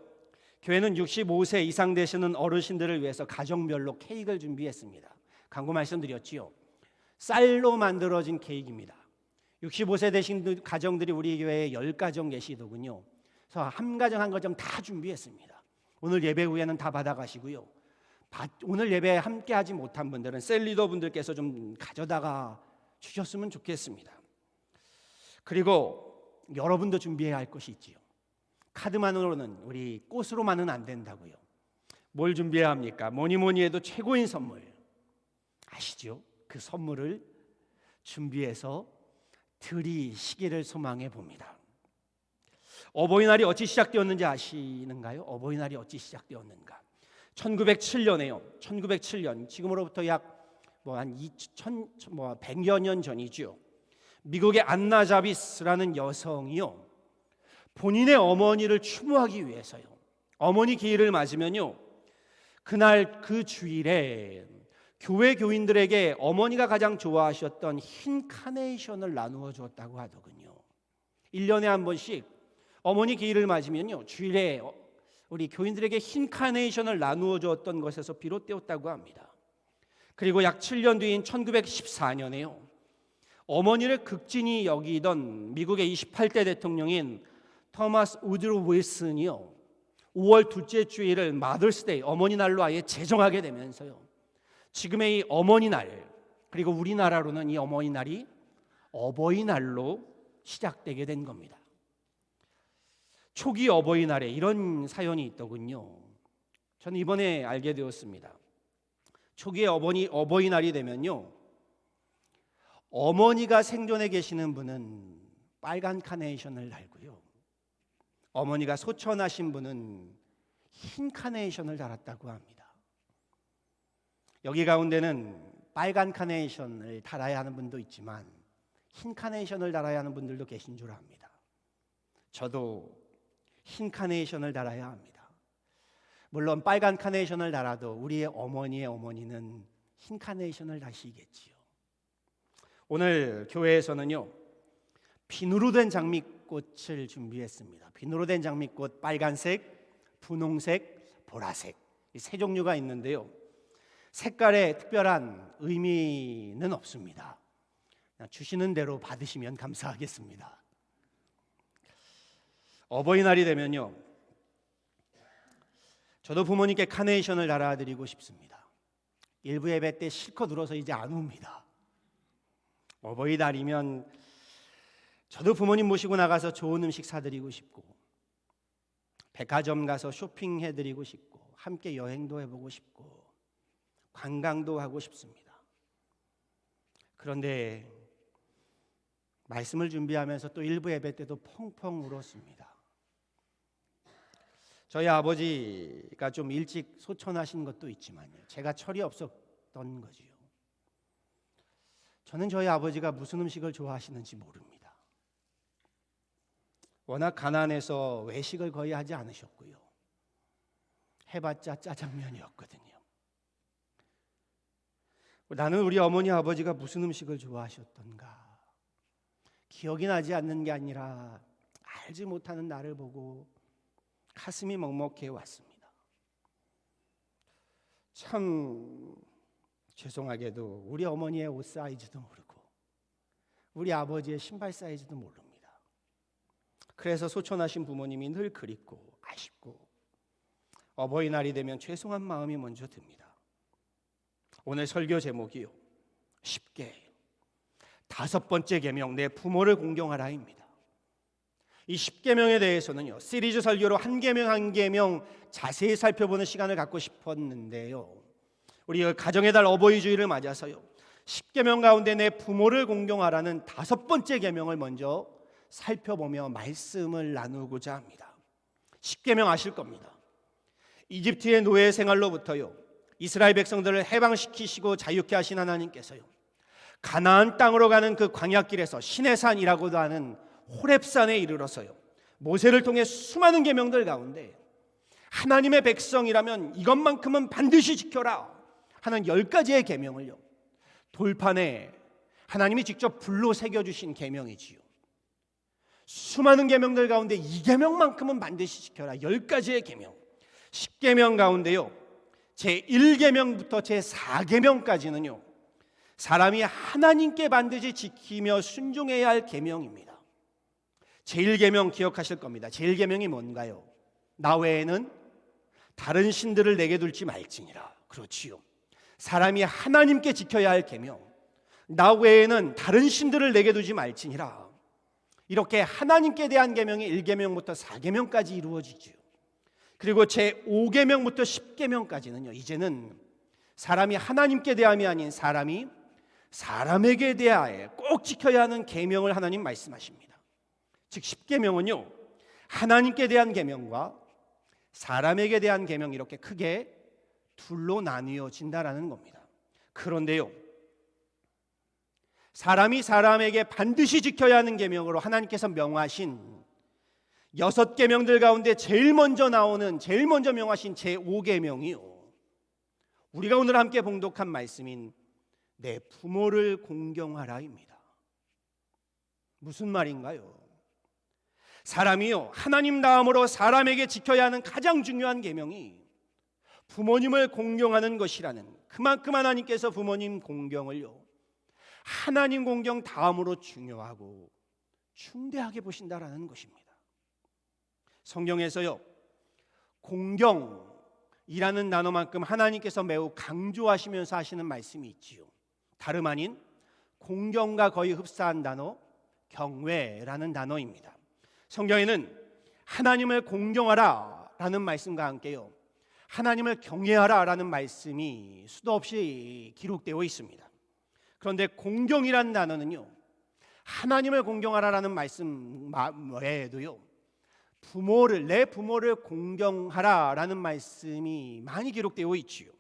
교회는 65세 이상 되시는 어르신들을 위해서 가정별로 케이크를 준비했습니다. 광고 말씀드렸지요. 쌀로 만들어진 케이크입니다. 65세 되신 가정들이 우리 교회에 10가정 계시더군요. 그래서 한 가정 한 가정 다 준비했습니다. 오늘 예배 후에는 다 받아가시고요. 오늘 예배에 함께 하지 못한 분들은 셀리더 분들께서 좀 가져다가 주셨으면 좋겠습니다. 그리고 여러분도 준비해야 할 것이 있지요. 카드만으로는, 우리 꽃으로만은 안 된다고요. 뭘 준비해야 합니까? 뭐니 해도 최고인 선물 아시죠? 그 선물을 준비해서 드리시기를 소망해 봅니다. 어버이날이 어찌 시작되었는지 아시는가요? 어버이날이 어찌 시작되었는가? 1907년에요. 1907년, 지금으로부터 약 한 100여 년 전이죠. 미국의 안나 자비스라는 여성이요, 본인의 어머니를 추모하기 위해서요, 어머니 기일을 맞으면요, 그날 그 주일에 교회 교인들에게 어머니가 가장 좋아하셨던 흰 카네이션을 나누어 주었다고 하더군요. 1년에 한 번씩 어머니 기일을 맞으면요, 주일에 우리 교인들에게 흰 카네이션을 나누어 주었던 것에서 비롯되었다고 합니다. 그리고 약 7년 뒤인 1914년에요, 어머니를 극진히 여기던 미국의 28대 대통령인 토마스 우드로 윌슨이요, 5월 둘째 주일을 마더스데이, 어머니날로 아예 제정하게 되면서요, 지금의 이 어머니날, 그리고 우리나라로는 이 어머니날이 어버이날로 시작되게 된 겁니다. 초기 어버이날에 이런 사연이 있더군요. 저는 이번에 알게 되었습니다. 초기에 어버이날이 되면요, 어머니가 생존해 계시는 분은 빨간 카네이션을 달고요, 어머니가 소천하신 분은 흰 카네이션을 달았다고 합니다. 여기 가운데는 빨간 카네이션을 달아야 하는 분도 있지만 흰 카네이션을 달아야 하는 분들도 계신 줄 압니다. 저도 흰 카네이션을 달아야 합니다. 물론 빨간 카네이션을 달아도 우리의 어머니의 어머니는 흰 카네이션을 다시겠지요. 오늘 교회에서는요, 비누로 된 장미꽃을 준비했습니다. 비누로 된 장미꽃, 빨간색, 분홍색, 보라색, 이 세 종류가 있는데요, 색깔에 특별한 의미는 없습니다. 그냥 주시는 대로 받으시면 감사하겠습니다. 어버이날이 되면요, 저도 부모님께 카네이션을 달아드리고 싶습니다. 일부 예배 때 실컷 울어서 이제 안 웁니다. 어버이날이면 저도 부모님 모시고 나가서 좋은 음식 사드리고 싶고, 백화점 가서 쇼핑해드리고 싶고, 함께 여행도 해보고 싶고, 관광도 하고 싶습니다. 그런데 말씀을 준비하면서 또 일부 예배 때도 펑펑 울었습니다. 저희 아버지가 좀 일찍 소천하신 것도 있지만요, 제가 철이 없었던 거지요. 저는 저희 아버지가 무슨 음식을 좋아하시는지 모릅니다. 워낙 가난해서 외식을 거의 하지 않으셨고요, 해봤자 짜장면이었거든요. 나는 우리 어머니 아버지가 무슨 음식을 좋아하셨던가 기억이 나지 않는 게 아니라 알지 못하는 나를 보고 가슴이 먹먹해 왔습니다. 참 죄송하게도 우리 어머니의 옷 사이즈도 모르고 우리 아버지의 신발 사이즈도 모릅니다. 그래서 소천하신 부모님이 늘 그립고 아쉽고 어버이날이 되면 죄송한 마음이 먼저 듭니다. 오늘 설교 제목이요, 쉽게 5번째 계명, 내 부모를 공경하라입니다. 이 10계명에 대해서는요, 시리즈 설교로 한 계명 한 계명 자세히 살펴보는 시간을 갖고 싶었는데요, 우리 가정의 달 어버이 주일을 맞아서요, 10계명 가운데 내 부모를 공경하라는 5번째 계명을 먼저 살펴보며 말씀을 나누고자 합니다. 십계명 아실 겁니다. 이집트의 노예 생활로부터요, 이스라엘 백성들을 해방시키시고 자유케 하신 하나님께서요, 가나안 땅으로 가는 그 광야길에서 시내산이라고도 하는 호렙산에 이르러서요, 모세를 통해 수많은 계명들 가운데 하나님의 백성이라면 이것만큼은 반드시 지켜라 하는 10가지의 계명을요, 돌판에 하나님이 직접 불로 새겨주신 계명이지요. 수많은 계명들 가운데 이 계명만큼은 반드시 지켜라, 10가지의 계명. 10계명 가운데요, 제1계명부터 제4계명까지는요, 사람이 하나님께 반드시 지키며 순종해야 할 계명입니다. 제1계명 기억하실 겁니다. 제1계명이 뭔가요? 나 외에는 다른 신들을 내게 둘지 말지니라. 그렇지요. 사람이 하나님께 지켜야 할 계명, 나 외에는 다른 신들을 내게 두지 말지니라. 이렇게 하나님께 대한 계명이 1계명부터 4계명까지 이루어지지요. 그리고 제5계명부터 10계명까지는요, 이제는 사람이 하나님께 대함이 아닌 사람이 사람에게 대하여 꼭 지켜야 하는 계명을 하나님 말씀하십니다. 즉 10계명은요, 하나님께 대한 계명과 사람에게 대한 계명, 이렇게 크게 둘로 나뉘어진다라는 겁니다. 그런데요, 사람이 사람에게 반드시 지켜야 하는 계명으로 하나님께서 명하신 6계명들 가운데 제일 먼저 명하신 제5계명이요, 우리가 오늘 함께 봉독한 말씀인 내 부모를 공경하라입니다. 무슨 말인가요? 사람이요, 하나님 다음으로 사람에게 지켜야 하는 가장 중요한 계명이 부모님을 공경하는 것이라는, 그만큼 하나님께서 부모님 공경을요, 하나님 공경 다음으로 중요하고 중대하게 보신다라는 것입니다. 성경에서요, 공경이라는 단어만큼 하나님께서 매우 강조하시면서 하시는 말씀이 있지요. 다름 아닌 공경과 거의 흡사한 단어, 경외라는 단어입니다. 성경에는 하나님을 공경하라 라는 말씀과 함께요, 하나님을 경외하라 라는 말씀이 수도 없이 기록되어 있습니다. 그런데 공경이라는 단어는요, 하나님을 공경하라 라는 말씀 외에도요, 내 부모를 공경하라 라는 말씀이 많이 기록되어 있지요.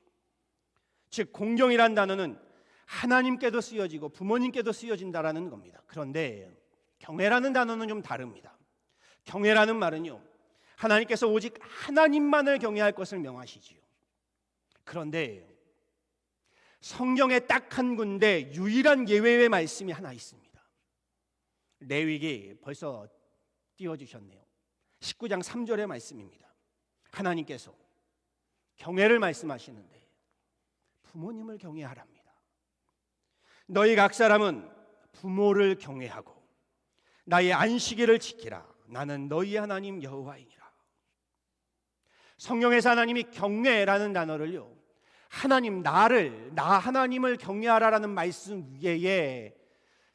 즉 공경이라는 단어는 하나님께도 쓰여지고 부모님께도 쓰여진다라는 겁니다. 그런데 경외라는 단어는 좀 다릅니다. 경외라는 말은요, 하나님께서 오직 하나님만을 경외할 것을 명하시지요. 그런데 성경에 딱 한 군데 유일한 예외의 말씀이 하나 있습니다. 레위기 벌써 띄워주셨네요. 19장 3절의 말씀입니다. 하나님께서 경외를 말씀하시는데 부모님을 경외하랍니다. 너희 각 사람은 부모를 경외하고 나의 안식일을 지키라. 나는 너희 하나님 여호와이니라. 성경에서 하나님이 경외라는 단어를요, 나 하나님을 경외하라라는 말씀 외에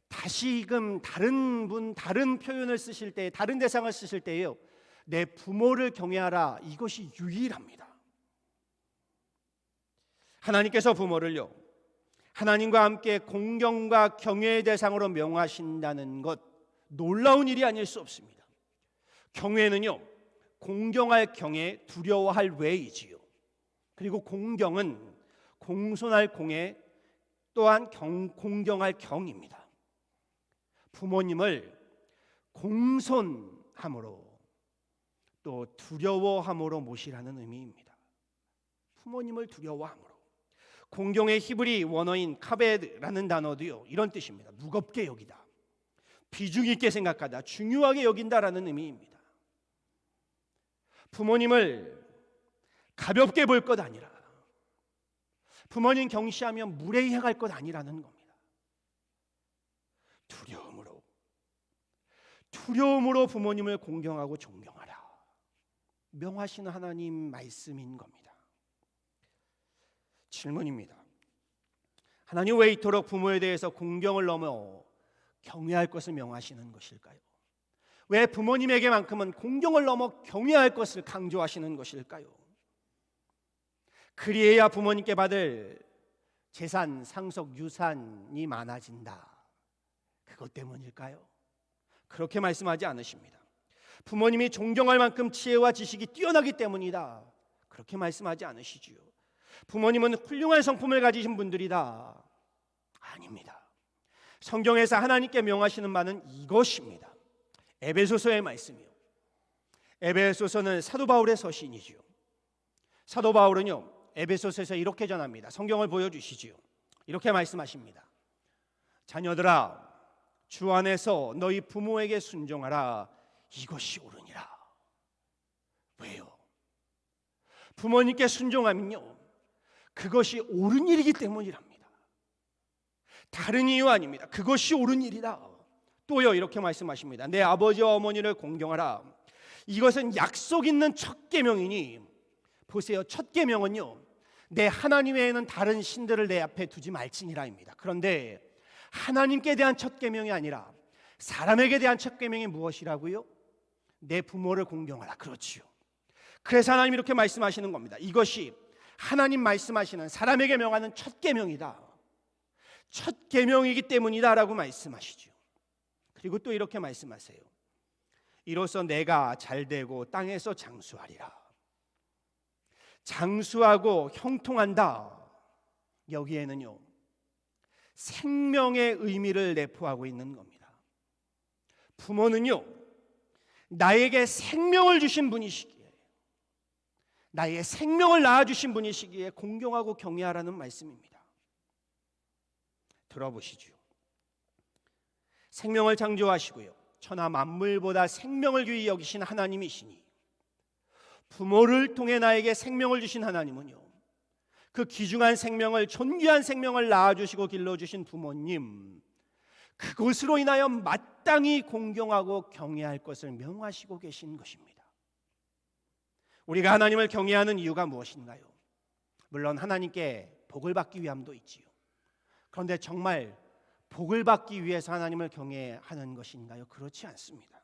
다시금 다른 표현을 쓰실 때, 다른 대상을 쓰실 때에요, 내 부모를 경외하라, 이것이 유일합니다. 하나님께서 부모를요, 하나님과 함께 공경과 경외의 대상으로 명하신다는 것, 놀라운 일이 아닐 수 없습니다. 경외는요, 공경할 경외, 두려워할 외이지요. 그리고 공경은 공손할 공에, 또한 공경할 경입니다. 부모님을 공손함으로 또 두려워함으로 모시라는 의미입니다. 부모님을 두려워함으로. 공경의 히브리 원어인 카베드라는 단어도요, 이런 뜻입니다. 무겁게 여기다, 비중 있게 생각하다, 중요하게 여긴다라는 의미입니다. 부모님을 가볍게 볼 것 아니라, 부모님 경시하면 무례히 행할 것 아니라는 겁니다. 두려움으로 부모님을 공경하고 존경하라 명하시는 하나님 말씀인 겁니다. 질문입니다. 하나님 왜 이토록 부모에 대해서 공경을 넘어 경외할 것을 명하시는 것일까요? 왜 부모님에게만큼은 공경을 넘어 경외할 것을 강조하시는 것일까요? 그리해야 부모님께 받을 재산, 상속, 유산이 많아진다, 그것 때문일까요? 그렇게 말씀하지 않으십니다. 부모님이 존경할 만큼 지혜와 지식이 뛰어나기 때문이다. 그렇게 말씀하지 않으시지요. 부모님은 훌륭한 성품을 가지신 분들이다. 아닙니다. 성경에서 하나님께 명하시는 바는 이것입니다. 에베소서의 말씀이요. 에베소서는 사도 바울의 서신이지요. 사도 바울은요, 에베소서에서 이렇게 전합니다. 성경을 보여주시지요. 이렇게 말씀하십니다. 자녀들아, 주 안에서 너희 부모에게 순종하라. 이것이 옳으니라. 왜요? 부모님께 순종하면요, 그것이 옳은 일이기 때문이랍니다. 다른 이유 아닙니다. 그것이 옳은 일이다. 또요, 이렇게 말씀하십니다. 내 아버지와 어머니를 공경하라. 이것은 약속 있는 첫 계명이니, 보세요, 첫 계명은요, 내 하나님 외에는 다른 신들을 내 앞에 두지 말지니라입니다. 그런데 하나님께 대한 첫 계명이 아니라 사람에게 대한 첫 계명이 무엇이라고요? 내 부모를 공경하라. 그렇지요. 그래서 하나님 이렇게 말씀하시는 겁니다. 이것이 하나님 말씀하시는 사람에게 명하는 첫 계명이다. 첫 계명이기 때문이다라고 말씀하시죠. 그리고 또 이렇게 말씀하세요. 이로써 내가 잘되고 땅에서 장수하리라. 장수하고 형통한다. 여기에는요, 생명의 의미를 내포하고 있는 겁니다. 부모는요, 나에게 생명을 주신 분이시기에, 나의 생명을 낳아주신 분이시기에 공경하고 경외하라는 말씀입니다. 들어보시죠. 생명을 창조하시고요, 천하 만물보다 생명을 귀히 여기신 하나님이시니, 부모를 통해 나에게 생명을 주신 하나님은요, 그 귀중한 생명을, 존귀한 생명을 낳아주시고 길러주신 부모님, 그것으로 인하여 마땅히 공경하고 경외할 것을 명하시고 계신 것입니다. 우리가 하나님을 경외하는 이유가 무엇인가요? 물론 하나님께 복을 받기 위함도 있지요. 그런데 정말 복을 받기 위해서 하나님을 경외하는 것인가요? 그렇지 않습니다.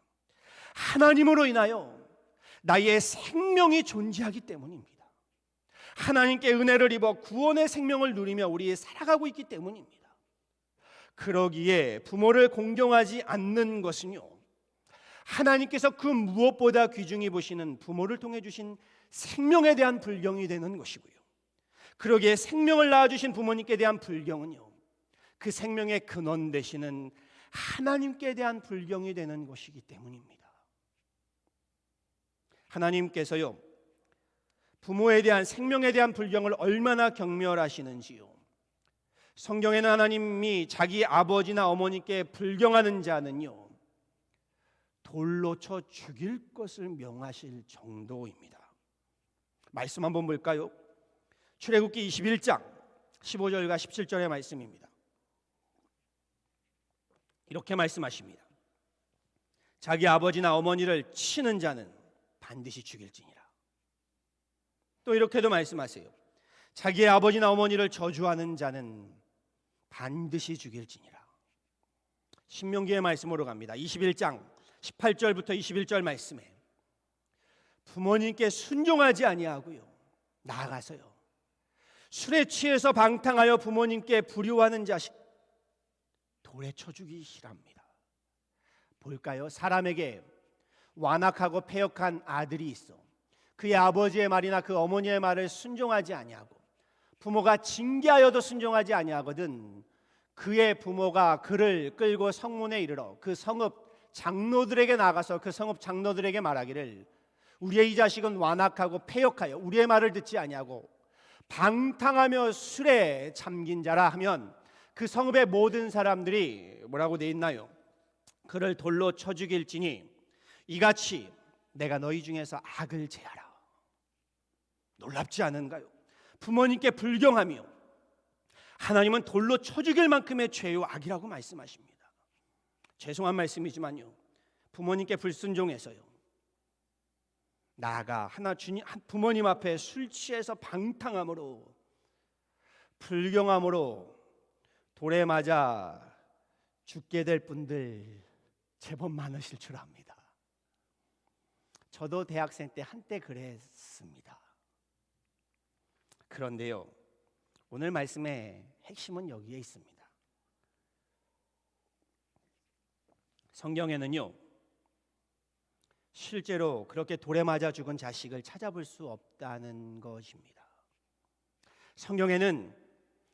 하나님으로 인하여 나의 생명이 존재하기 때문입니다. 하나님께 은혜를 입어 구원의 생명을 누리며 우리 살아가고 있기 때문입니다. 그러기에 부모를 공경하지 않는 것은요, 하나님께서 그 무엇보다 귀중히 보시는 부모를 통해 주신 생명에 대한 불경이 되는 것이고요, 그러기에 생명을 낳아주신 부모님께 대한 불경은요, 그 생명의 근원 되시는 하나님께 대한 불경이 되는 것이기 때문입니다. 하나님께서요, 부모에 대한, 생명에 대한 불경을 얼마나 경멸하시는지요, 성경에는 하나님이 자기 아버지나 어머니께 불경하는 자는요, 돌로 쳐 죽일 것을 명하실 정도입니다. 말씀 한번 볼까요? 출애굽기 21장 15절과 17절의 말씀입니다. 이렇게 말씀하십니다. 자기 아버지나 어머니를 치는 자는 반드시 죽일지니라. 또 이렇게도 말씀하세요. 자기의 아버지나 어머니를 저주하는 자는 반드시 죽일지니라. 신명기의 말씀으로 갑니다. 21장 18절부터 21절 말씀에 부모님께 순종하지 아니하고요, 나아가서요, 술에 취해서 방탕하여 부모님께 불효하는 자식 돌에 쳐 죽이시랍니다. 볼까요? 사람에게 완악하고 패역한 아들이 있어 그의 아버지의 말이나 그 어머니의 말을 순종하지 아니하고 부모가 징계하여도 순종하지 아니하거든 그의 부모가 그를 끌고 성문에 이르러 그 성읍 장로들에게 나가서 그 성읍 장로들에게 말하기를 우리의 이 자식은 완악하고 패역하여 우리의 말을 듣지 아니하고 방탕하며 술에 잠긴 자라 하면 그 성읍의 모든 사람들이 뭐라고 돼 있나요? 그를 돌로 쳐 죽일지니 이같이 내가 너희 중에서 악을 제하라. 놀랍지 않은가요? 부모님께 불경하며 하나님은 돌로 쳐 죽일 만큼의 죄요 악이라고 말씀하십니다. 죄송한 말씀이지만요, 부모님께 불순종해서요, 나아가 부모님 앞에 술 취해서 방탕함으로 불경함으로 돌에 맞아 죽게 될 분들 제법 많으실 줄 압니다. 저도 대학생 때 한때 그랬습니다. 그런데요, 오늘 말씀의 핵심은 여기에 있습니다. 성경에는요, 실제로 그렇게 돌에 맞아 죽은 자식을 찾아볼 수 없다는 것입니다. 성경에는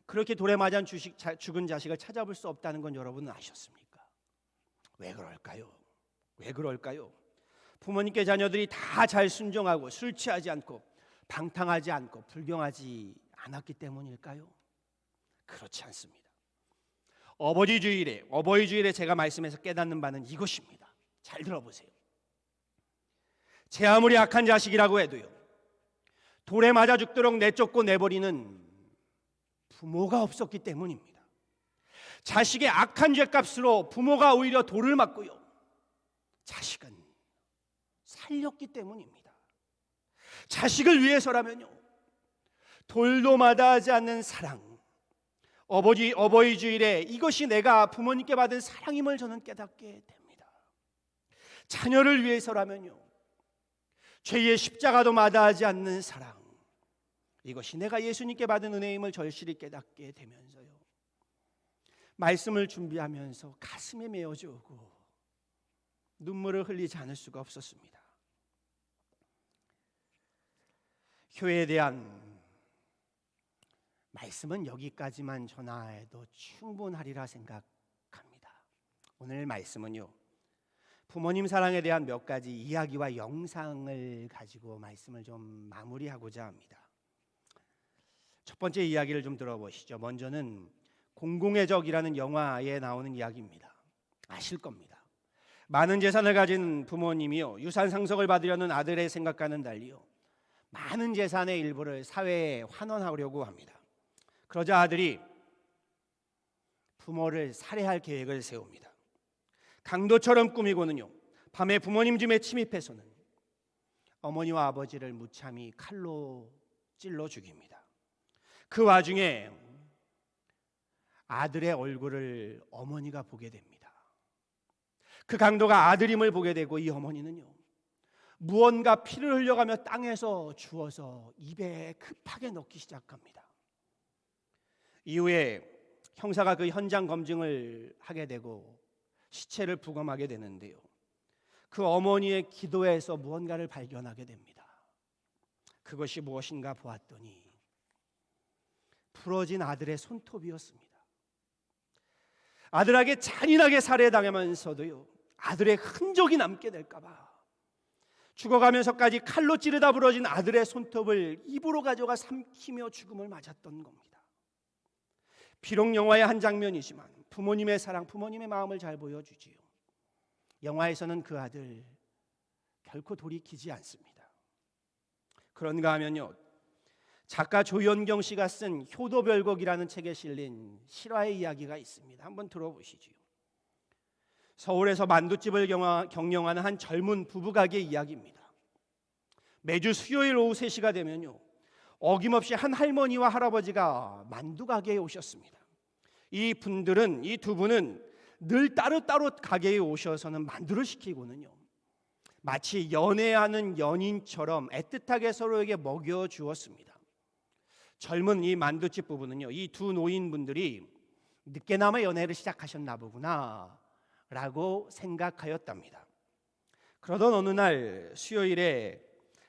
그렇게 돌에 맞아 죽은 자식을 찾아볼 수 없다는 건 여러분은 아셨습니까? 왜 그럴까요? 왜 그럴까요? 부모님께 자녀들이 다 잘 순종하고 술 취하지 않고 방탕하지 않고 불경하지 않았기 때문일까요? 그렇지 않습니다. 어버이 주일에 제가 말씀에서 깨닫는 바는 이것입니다. 잘 들어보세요. 제 아무리 악한 자식이라고 해도요, 돌에 맞아 죽도록 내쫓고 내버리는 부모가 없었기 때문입니다. 자식의 악한 죄값으로 부모가 오히려 돌을 맞고요, 자식은 살렸기 때문입니다. 자식을 위해서라면요, 돌도 마다하지 않는 사랑, 어버이 주일에 이것이 내가 부모님께 받은 사랑임을 저는 깨닫게 됩니다. 자녀를 위해서라면요, 죄의 십자가도 마다하지 않는 사랑, 이것이 내가 예수님께 받은 은혜임을 절실히 깨닫게 되면서요, 말씀을 준비하면서 가슴에 메어져 오고 눈물을 흘리지 않을 수가 없었습니다. 교회에 대한 말씀은 여기까지만 전하여도 충분하리라 생각합니다. 오늘 말씀은요, 부모님 사랑에 대한 몇 가지 이야기와 영상을 가지고 말씀을 좀 마무리하고자 합니다. 첫 번째 이야기를 좀 들어보시죠. 먼저는 공공의 적이라는 영화에 나오는 이야기입니다. 아실 겁니다. 많은 재산을 가진 부모님이요, 유산 상속을 받으려는 아들의 생각과는 달리요, 많은 재산의 일부를 사회에 환원하려고 합니다. 그러자 아들이 부모를 살해할 계획을 세웁니다. 강도처럼 꾸미고는요, 밤에 부모님 집에 침입해서는 어머니와 아버지를 무참히 칼로 찔러 죽입니다. 그 와중에 아들의 얼굴을 어머니가 보게 됩니다. 그 강도가 아들임을 보게 되고, 이 어머니는요, 무언가 피를 흘려가며 땅에서 주워서 입에 급하게 넣기 시작합니다. 이후에 형사가 그 현장 검증을 하게 되고 시체를 부검하게 되는데요, 그 어머니의 기도에서 무언가를 발견하게 됩니다. 그것이 무엇인가 보았더니 부러진 아들의 손톱이었습니다. 아들에게 잔인하게 살해당하면서도요, 아들의 흔적이 남게 될까 봐 죽어가면서까지 칼로 찌르다 부러진 아들의 손톱을 입으로 가져가 삼키며 죽음을 맞았던 겁니다. 비록 영화의 한 장면이지만 부모님의 사랑, 부모님의 마음을 잘 보여주지요. 영화에서는 그 아들 결코 돌이키지 않습니다. 그런가 하면요, 작가 조연경 씨가 쓴 효도별곡이라는 책에 실린 실화의 이야기가 있습니다. 한번 들어보시죠. 서울에서 만두집을 경영하는 한 젊은 부부가게 이야기입니다. 매주 수요일 오후 3시가 되면요, 어김없이 한 할머니와 할아버지가 만두 가게에 오셨습니다. 이 두 분은 늘 따로따로 가게에 오셔서는 만두를 시키고는요, 마치 연애하는 연인처럼 애틋하게 서로에게 먹여주었습니다. 젊은 이 만두집 부부는요, 이 두 노인분들이 늦게나마 연애를 시작하셨나 보구나 라고 생각하였답니다. 그러던 어느 날 수요일에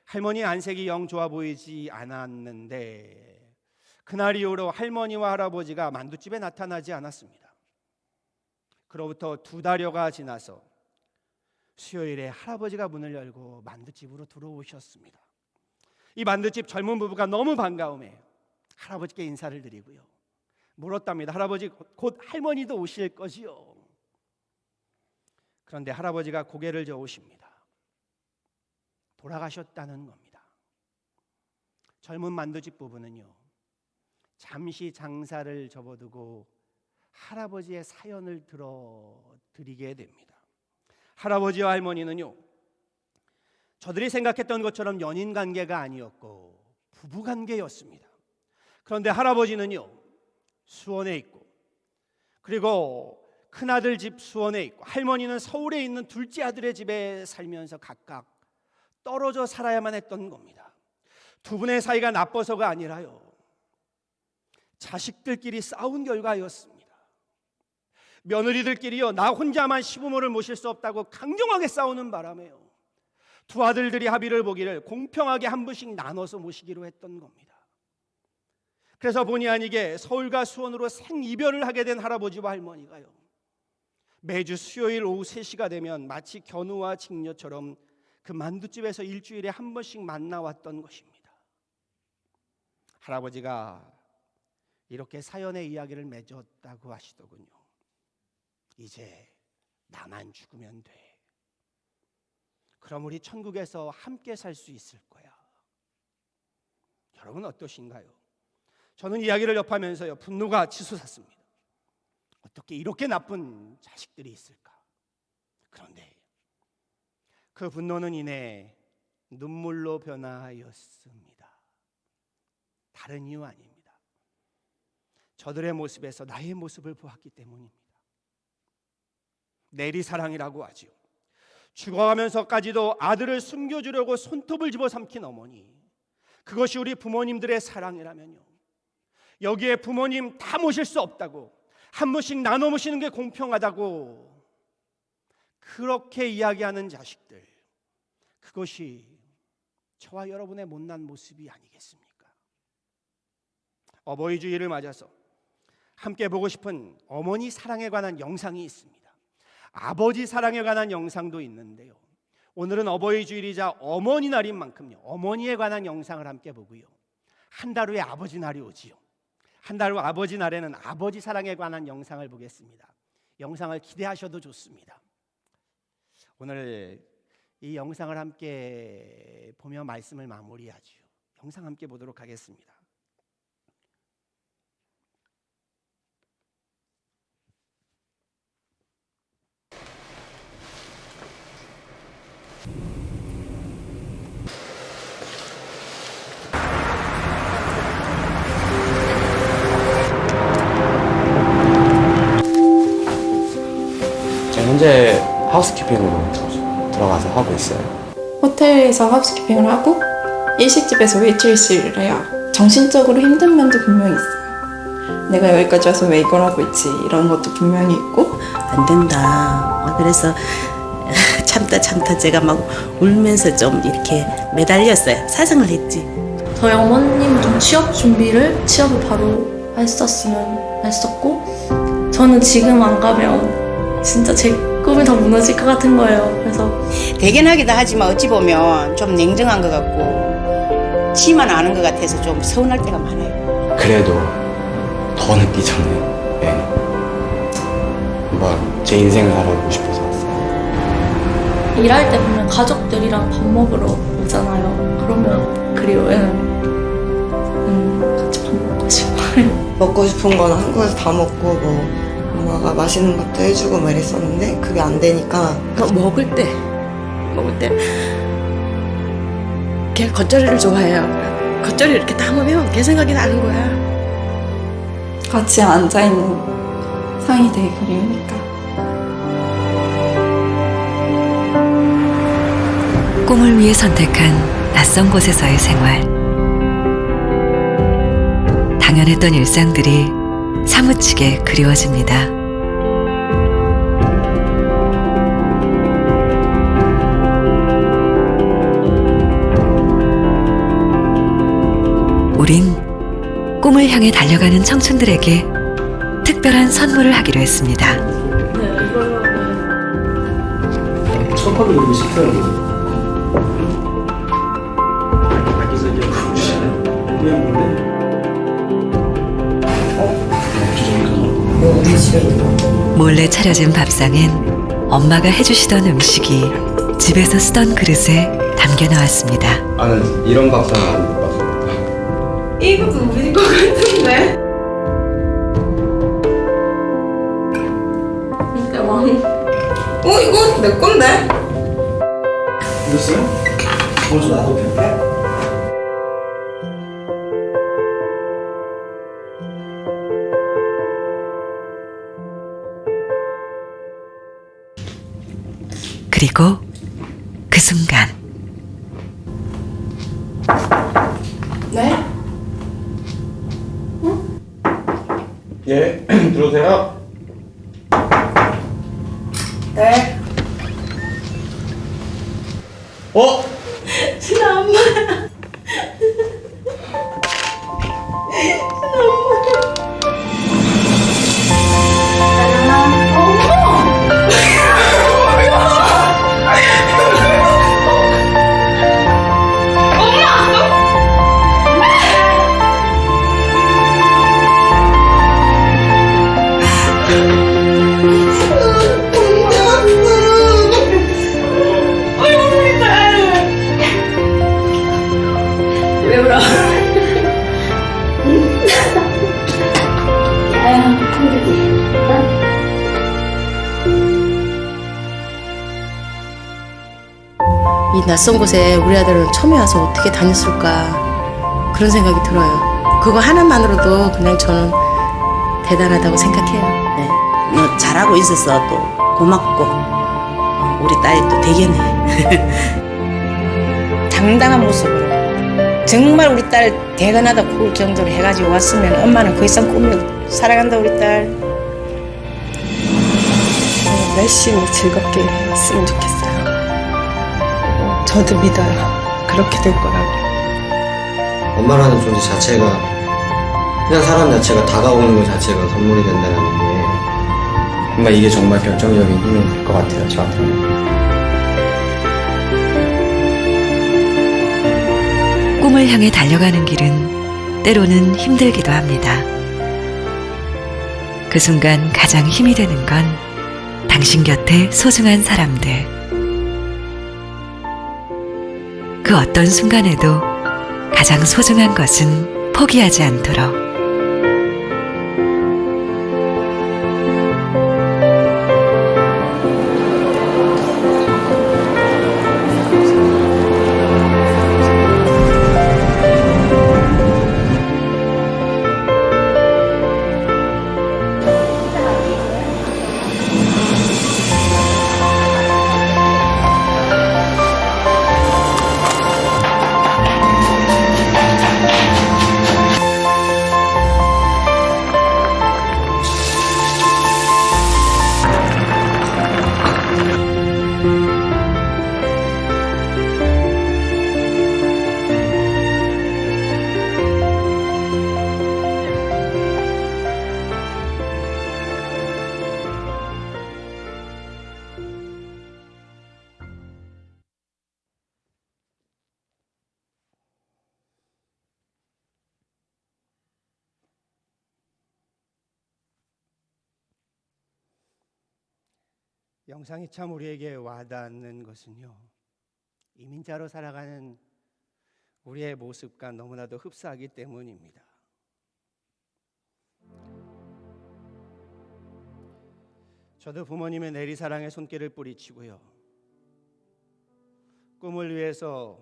할머니 안색이 영 좋아 보이지 않았는데, 그날 이후로 할머니와 할아버지가 만두집에 나타나지 않았습니다. 그로부터 2달여가 지나서 수요일에 할아버지가 문을 열고 만두집으로 들어오셨습니다. 이 만두집 젊은 부부가 너무 반가움에 할아버지께 인사를 드리고요, 물었답니다. 할아버지, 곧 할머니도 오실 거지요? 그런데 할아버지가 고개를 저으십니다. 돌아가셨다는 겁니다. 젊은 만두집 부부는요, 잠시 장사를 접어두고 할아버지의 사연을 들어드리게 됩니다. 할아버지와 할머니는요, 저들이 생각했던 것처럼 연인 관계가 아니었고 부부 관계였습니다. 그런데 할아버지는요, 수원에 있고, 그리고 큰아들 집 수원에 있고, 할머니는 서울에 있는 둘째 아들의 집에 살면서 각각 떨어져 살아야만 했던 겁니다. 두 분의 사이가 나빠서가 아니라요, 자식들끼리 싸운 결과였습니다. 며느리들끼리요, 나 혼자만 시부모를 모실 수 없다고 강경하게 싸우는 바람에요, 두 아들들이 합의를 보기를 공평하게 한 분씩 나눠서 모시기로 했던 겁니다. 그래서 본의 아니게 서울과 수원으로 생이별을 하게 된 할아버지와 할머니가요, 매주 수요일 오후 3시가 되면 마치 견우와 직녀처럼 그 만두집에서 일주일에 한 번씩 만나왔던 것입니다. 할아버지가 이렇게 사연의 이야기를 맺었다고 하시더군요. 이제 나만 죽으면 돼. 그럼 우리 천국에서 함께 살 수 있을 거야. 여러분 어떠신가요? 저는 이야기를 접하면서요, 분노가 치솟았습니다. 어떻게 이렇게 나쁜 자식들이 있을까? 그런데 그 분노는 이내 눈물로 변화하였습니다. 다른 이유 아닙니다. 저들의 모습에서 나의 모습을 보았기 때문입니다. 내리사랑이라고 하지요. 죽어가면서까지도 아들을 숨겨주려고 손톱을 집어삼킨 어머니, 그것이 우리 부모님들의 사랑이라면요, 여기에 부모님 다 모실 수 없다고, 한 분씩 나눠 모시는 게 공평하다고 그렇게 이야기하는 자식들, 그것이 저와 여러분의 못난 모습이 아니겠습니까? 어버이 주일을 맞아서 함께 보고 싶은 어머니 사랑에 관한 영상이 있습니다. 아버지 사랑에 관한 영상도 있는데요, 오늘은 어버이 주일이자 어머니 날인 만큼요, 어머니에 관한 영상을 함께 보고요, 한 달 후에 아버지 날이 오지요. 한 달 후 아버지 날에는 아버지 사랑에 관한 영상을 보겠습니다. 영상을 기대하셔도 좋습니다. 오늘 이 영상을 함께 보며 말씀을 마무리하죠. 영상 함께 보도록 하겠습니다. 현재 하우스키핑으로 들어가서 하고 있어요. 호텔에서 하우스키핑을 하고 일식집에서 웨이트리스를 해요. 정신적으로 힘든 면도 분명히 있어요. 내가 여기까지 와서 왜 이걸 하고 있지, 이런 것도 분명히 있고. 안 된다. 그래서 참다 제가 막 울면서 좀 이렇게 매달렸어요. 사정을 했지. 저희 어머님도 취업을 바로 했었고, 저는 지금 안 가면 진짜 제 꿈이 다 무너질 것 같은 거예요. 그래서 대견하기도 하지만 어찌 보면 좀 냉정한 것 같고 치만 아는 것 같아서 좀 서운할 때가 많아요. 그래도 더 늦기 전에 한번 제 인생을 살아보고 싶어서 왔어요. 일할 때 보면 가족들이랑 밥 먹으러 오잖아요. 그러면 그리워요. 같이 밥 먹고 싶어요. 먹고 싶은 건 한국에서 다 먹고, 뭐 엄마가 맛있는 것도 해주고 막 이랬었는데 그게 안 되니까. 먹을 때 그냥 겉절이를 좋아해요. 겉절이 이렇게 담으면 걔 생각이 나는 거야. 같이 앉아있는 상이 되게 그리우니까. 꿈을 위해 선택한 낯선 곳에서의 생활. 당연했던 일상들이 사무치게 그리워집니다. 우린 꿈을 향해 달려가는 청춘들에게 특별한 선물을 하기로 했습니다. 첫번째 너무 식사를 몰래 차려진 밥상엔 엄마가 해주시던 음식이 집에서 쓰던 그릇에 담겨 나왔습니다. 나는 이런 밥상 안 봤어. 이것도 우리 거 같은데? 진짜 막 이거 내 건데? 이랬어요? 벌써 나도 될까? 그리고 그 순간 네? 예, 들어오세요. 어? 진아 엄마. 왜 울어? 야야, 힘들지? 이 낯선 곳에 우리 아들은 처음에 와서 어떻게 다녔을까 그런 생각이 들어요. 그거 하나만으로도 그냥 저는 대단하다고 생각해요. 네. 너 잘하고 있어서 또 고맙고 우리 딸이 또 되겠네. 당당한 모습으로 정말 우리 딸 대단하다 볼 정도로 해가지고 왔으면 엄마는 그 이상 꿈이 사랑한다 우리 딸. 열심히 즐겁게 했으면 좋겠어요. 저도 믿어요. 그렇게 될 거라고. 엄마라는 존재 자체가 그냥 사람 자체가 다가오는 것 자체가 선물이 된다는 게 정말 이게 정말 결정적인 힘이 될 것 같아요, 저한테는. 꿈을 향해 달려가는 길은 때로는 힘들기도 합니다. 그 순간 가장 힘이 되는 건 당신 곁에 소중한 사람들. 그 어떤 순간에도 가장 소중한 것은 포기하지 않도록. 영상이 참 우리에게 와닿는 것은요, 이민자로 살아가는 우리의 모습과 너무나도 흡사하기 때문입니다. 저도 부모님의 내리사랑의 손길을 뿌리치고요, 꿈을 위해서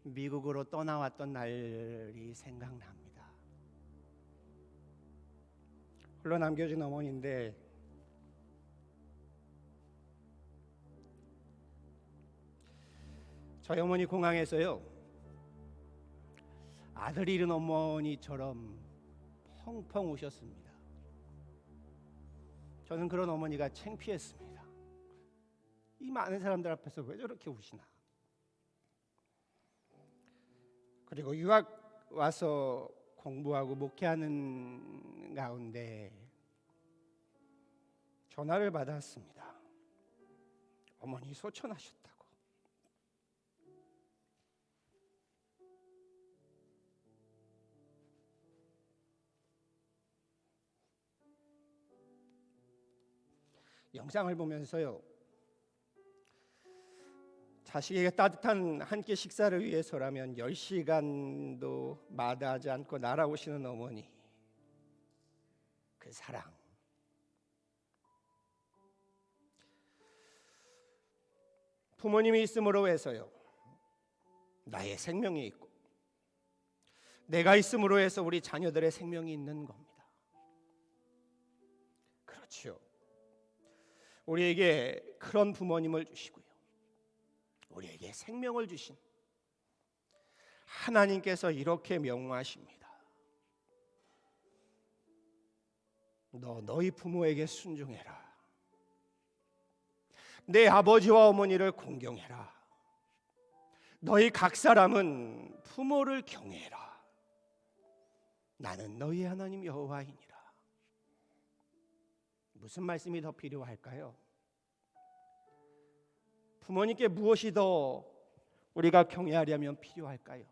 미국으로 떠나왔던 날이 생각납니다. 홀로 남겨진 어머니인데 저희 어머니 공항에서요, 아들 잃은 어머니처럼 펑펑 우셨습니다. 저는 그런 어머니가 창피했습니다. 이 많은 사람들 앞에서 왜 저렇게 우시나. 그리고 유학 와서 공부하고 목회하는 가운데 전화를 받았습니다. 어머니 소천하셨다고. 영상을 보면서요, 자식에게 따뜻한 한 끼 식사를 위해서라면 10시간도 마다하지 않고 날아오시는 어머니, 그 사랑, 부모님이 있음으로 해서요, 나의 생명이 있고 내가 있음으로 해서 우리 자녀들의 생명이 있는 겁니다. 그렇죠. 우리에게 그런 부모님을 주시고요, 우리에게 생명을 주신 하나님께서 이렇게 명령하십니다. 너희 부모에게 순종해라. 내 아버지와 어머니를 공경해라. 너희 각 사람은 부모를 경외해라. 나는 너희 하나님 여호와이니라. 무슨 말씀이 더 필요할까요? 부모님께 무엇이 더 우리가 경외하려면 필요할까요?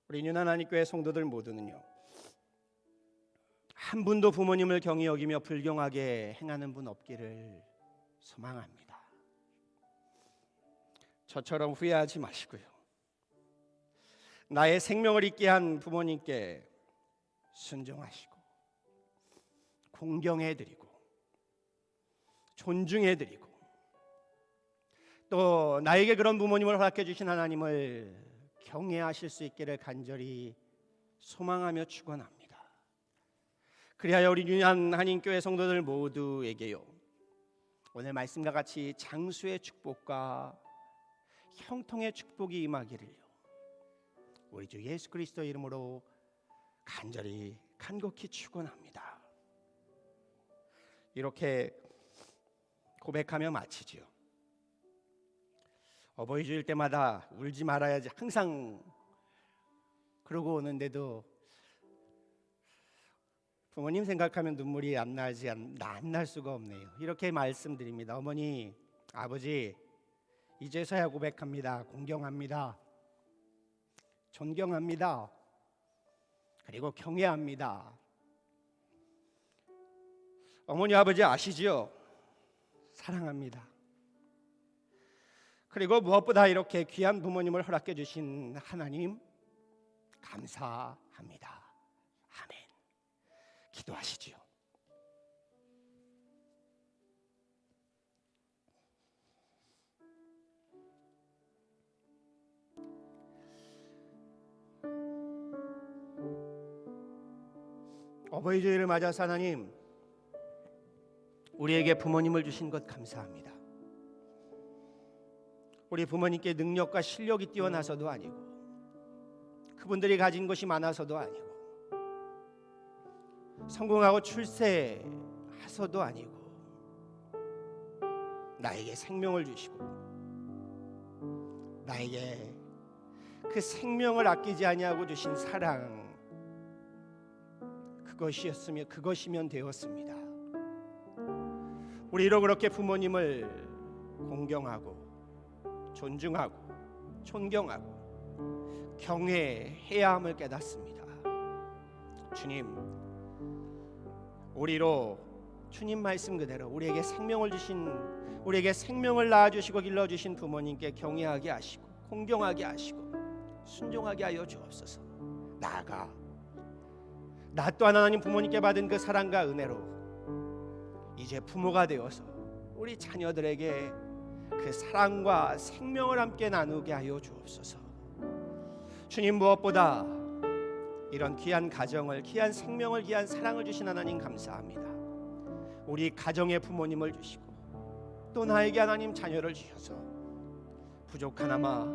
우리 유난하나님교회 성도들 모두는요, 한 분도 부모님을 경히 여기며 불경하게 행하는 분 없기를 소망합니다. 저처럼 후회하지 마시고요, 나의 생명을 잊게 한 부모님께 순종하시고 공경해드리고 존중해드리고 또 나에게 그런 부모님을 허락해 주신 하나님을 경외하실 수 있기를 간절히 소망하며 축원합니다. 그리하여 우리 유년 한인교회 성도들 모두에게요, 오늘 말씀과 같이 장수의 축복과 형통의 축복이 임하기를요, 우리 주 예수 그리스도 이름으로 간절히 간곡히 축원합니다. 이렇게 고백하며 마치지요. 어버이 주일 때마다 울지 말아야지 항상 그러고 오는데도 부모님 생각하면 눈물이 안 날 수가 없네요. 이렇게 말씀드립니다. 어머니, 아버지, 이제서야 고백합니다. 공경합니다. 존경합니다. 그리고 경외합니다. 어머니, 아버지 아시지요? 사랑합니다. 그리고 무엇보다 이렇게 귀한 부모님을 허락해 주신 하나님 감사합니다. 아멘. 기도하시지요. 어버이 주일을 맞아서 하나님, 우리에게 부모님을 주신 것 감사합니다. 우리 부모님께 능력과 실력이 뛰어나서도 아니고, 그분들이 가진 것이 많아서도 아니고, 성공하고 출세하서도 아니고, 나에게 생명을 주시고 나에게 그 생명을 아끼지 아니하고 주신 사랑, 그것이면 되었습니다. 우리로 그렇게 부모님을 공경하고 존중하고 존경하고 경외해야 함을 깨닫습니다. 주님, 우리로 주님 말씀 그대로 우리에게 생명을 낳아주시고 길러주신 부모님께 경외하게 하시고 공경하게 하시고 순종하게 하여 주옵소서. 나아가 나 또한 하나님 부모님께 받은 그 사랑과 은혜로 이제 부모가 되어서 우리 자녀들에게 그 사랑과 생명을 함께 나누게 하여 주옵소서. 주님, 무엇보다 이런 귀한 가정을, 귀한 생명을, 귀한 사랑을 주신 하나님 감사합니다. 우리 가정의 부모님을 주시고 또 나에게 하나님 자녀를 주셔서 부족하나마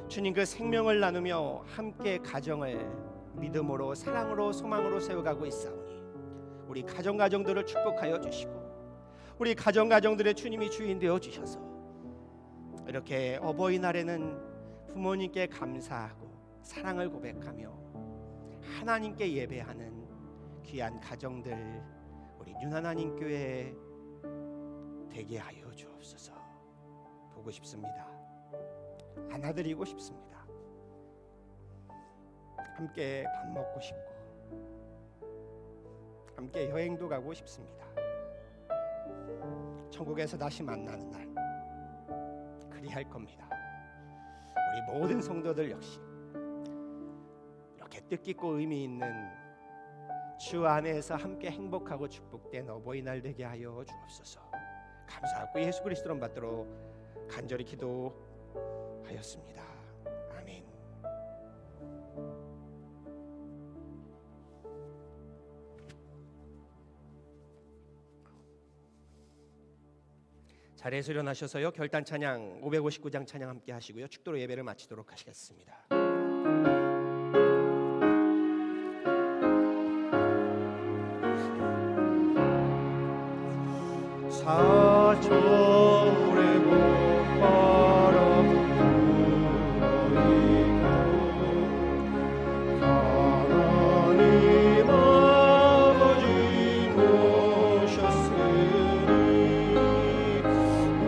주님 그 생명을 나누며 함께 가정을 믿음으로 사랑으로 소망으로 세워가고 있사오니 우리 가정들을 축복하여 주시고 우리 가정들의 주님이 주인 되어 주셔서 이렇게 어버이날에는 부모님께 감사하고 사랑을 고백하며 하나님께 예배하는 귀한 가정들 우리 윤하나님 교회 되게 하여 주옵소서. 보고 싶습니다. 안아드리고 싶습니다. 함께 밥 먹고 싶고 함께 여행도 가고 싶습니다. 천국에서 다시 만나는 날 그리할 겁니다. 우리 모든 성도들 역시 이렇게 뜻깊고 의미 있는 주 안에서 함께 행복하고 축복된 어버이날 되게 하여 주옵소서. 감사하고 예수 그리스도를 받들어 간절히 기도하였습니다. 아멘. 자리에서 일어나셔서요, 결단 찬양 559장 찬양 함께 하시고요, 축도로 예배를 마치도록 하시겠습니다. 사철에 못 박아 누워있고 하나님 아버지 모셨으니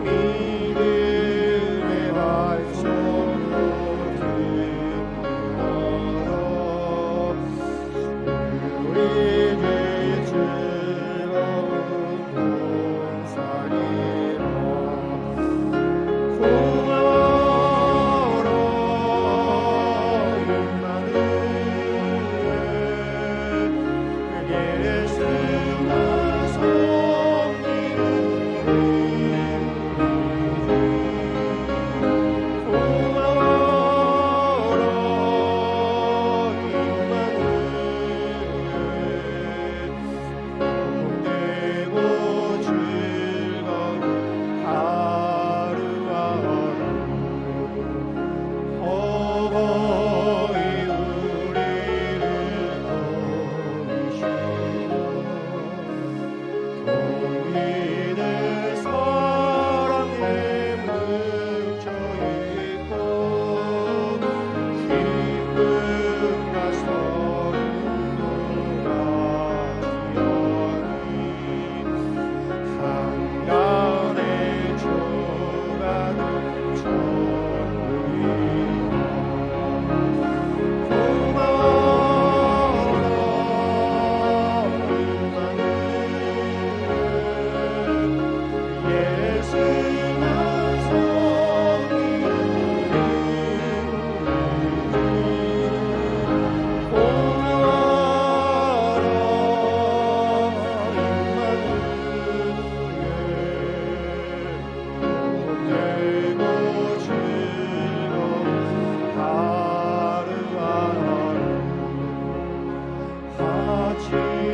믿음의 발성으로 듣는 우리 죄 즐거운 본살이라 고마워라 임마누엘 예수나 성령님 고마워라 임마누엘 복되고 즐거운 하루하루 어버이 우리를 도우시고 동일의 사랑에 뭉쳐있고 기쁨과 서름도 같이하니 한간의 조각은 천국이다 고마워라 임마누엘 예수나 성령님 고마워라 임마누엘 복되고 즐거운 하루하루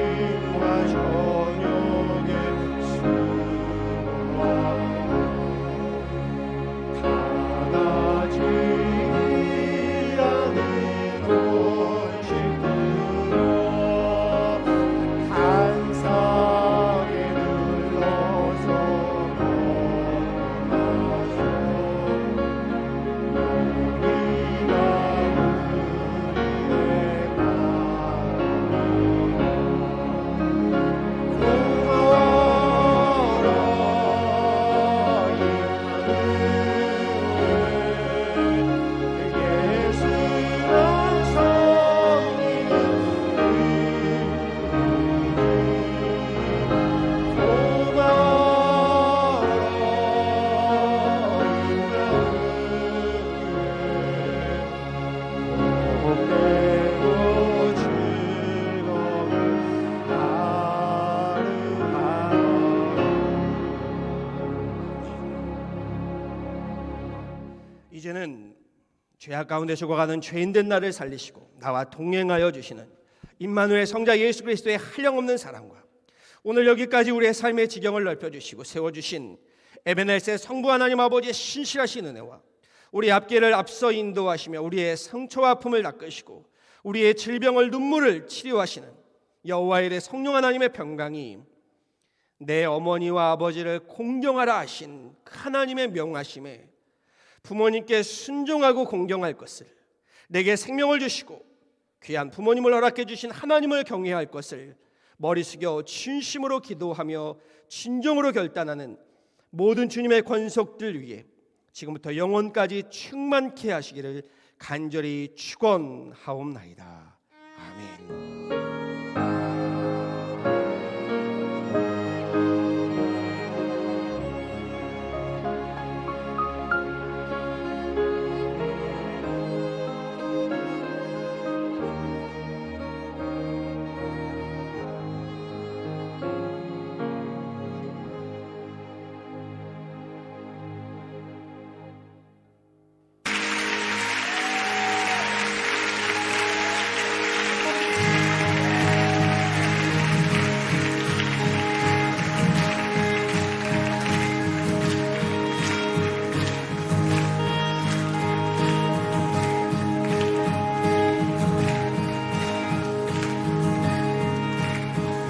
아침과 저녁에 수고하고 다같이 일하는 온식구여 한 상에 눌러서 먹어마셔 우리가 그의 고마워라 임마누엘 예수나 성령님 고마워라 복되고 즐거운 하루하루 이제는 죄악 가운데 죽어가는 죄인된 나를 살리시고 나와 동행하여 주시는 임마누엘 성자 예수 그리스도의 한량없는 사랑과 오늘 여기까지 우리의 삶의 지경을 넓혀주시고 세워주신 에베네셀 성부 하나님 아버지의 신실하신 은혜와 우리 앞길을 앞서 인도하시며 우리의 상처와 아픔을 닦으시고 우리의 질병을 눈물을 치료하시는 여호와의 일의 성령 하나님의 평강이 내 어머니와 아버지를 공경하라 하신 그 하나님의 명하심에 부모님께 순종하고 공경할 것을 내게 생명을 주시고 귀한 부모님을 허락해 주신 하나님을 경외할 것을 머리 숙여 진심으로 기도하며 진정으로 결단하는 모든 주님의 권속들 위해 지금부터 영원까지 충만케 하시기를 간절히 축원하옵나이다. 아멘.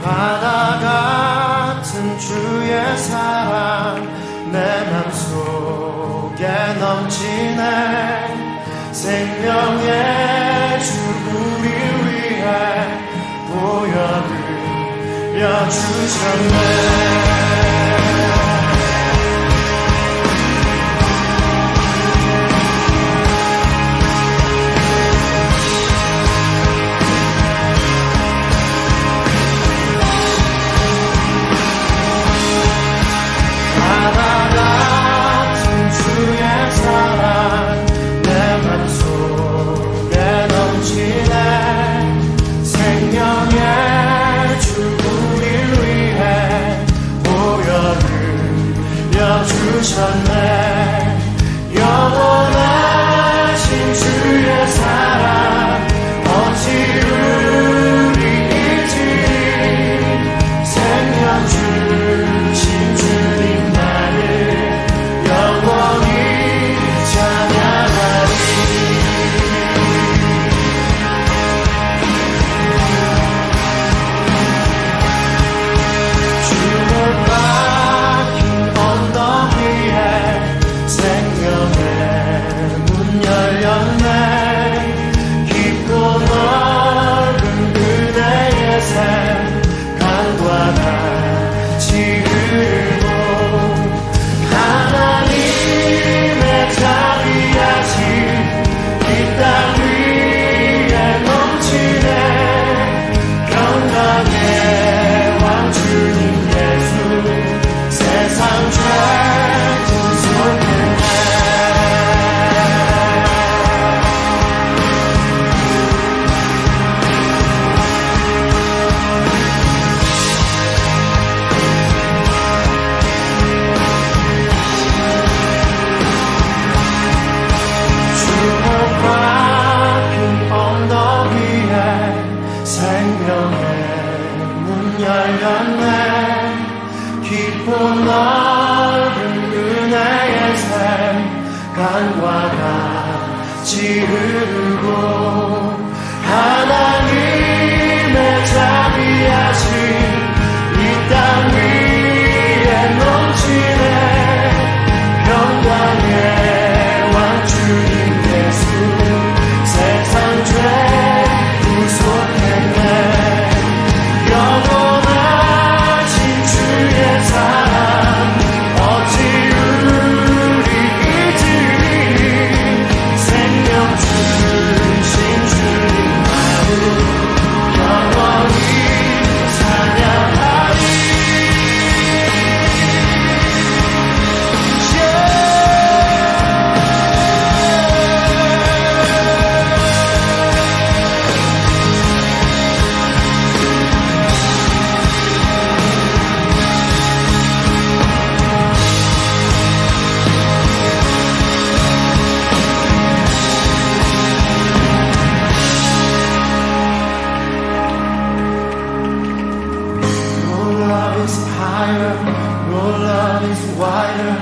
바다 같은 주의 사랑 내 맘속에 넘치네 생명의 주 우리 위해 보여드려 주셨네 주셨네 영원하신 주의 사랑 어찌 우리 잊지 생명 주신 주님 나를 영원히 찬양하리 주를 박힌 언덕 생명의 문 열렸네 깊고 넓은 그대의 샘 강과 같이 흐르고 하나님의 자비하신 이 땅 위에 넘치네 평강의 왕 주님 예수 세상 죄 열렸네 깊고 넓은 은혜의 샘 강과 같이 흐르고 하나님의 자비하신 이 땅 위에 넘치네 평강의 왕 주님 예수 세상 죄 구속했네 영원하신 주의 사랑 어찌 우리 잊으리 생명 주신 주님 나를 영원히 찬양하리 Your love is wider,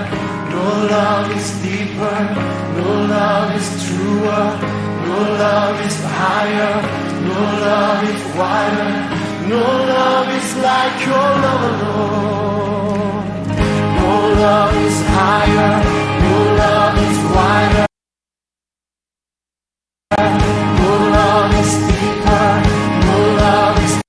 your love is deeper, your love is truer, your love is higher, your love is wider, your love is like your love alone. Your love is higher.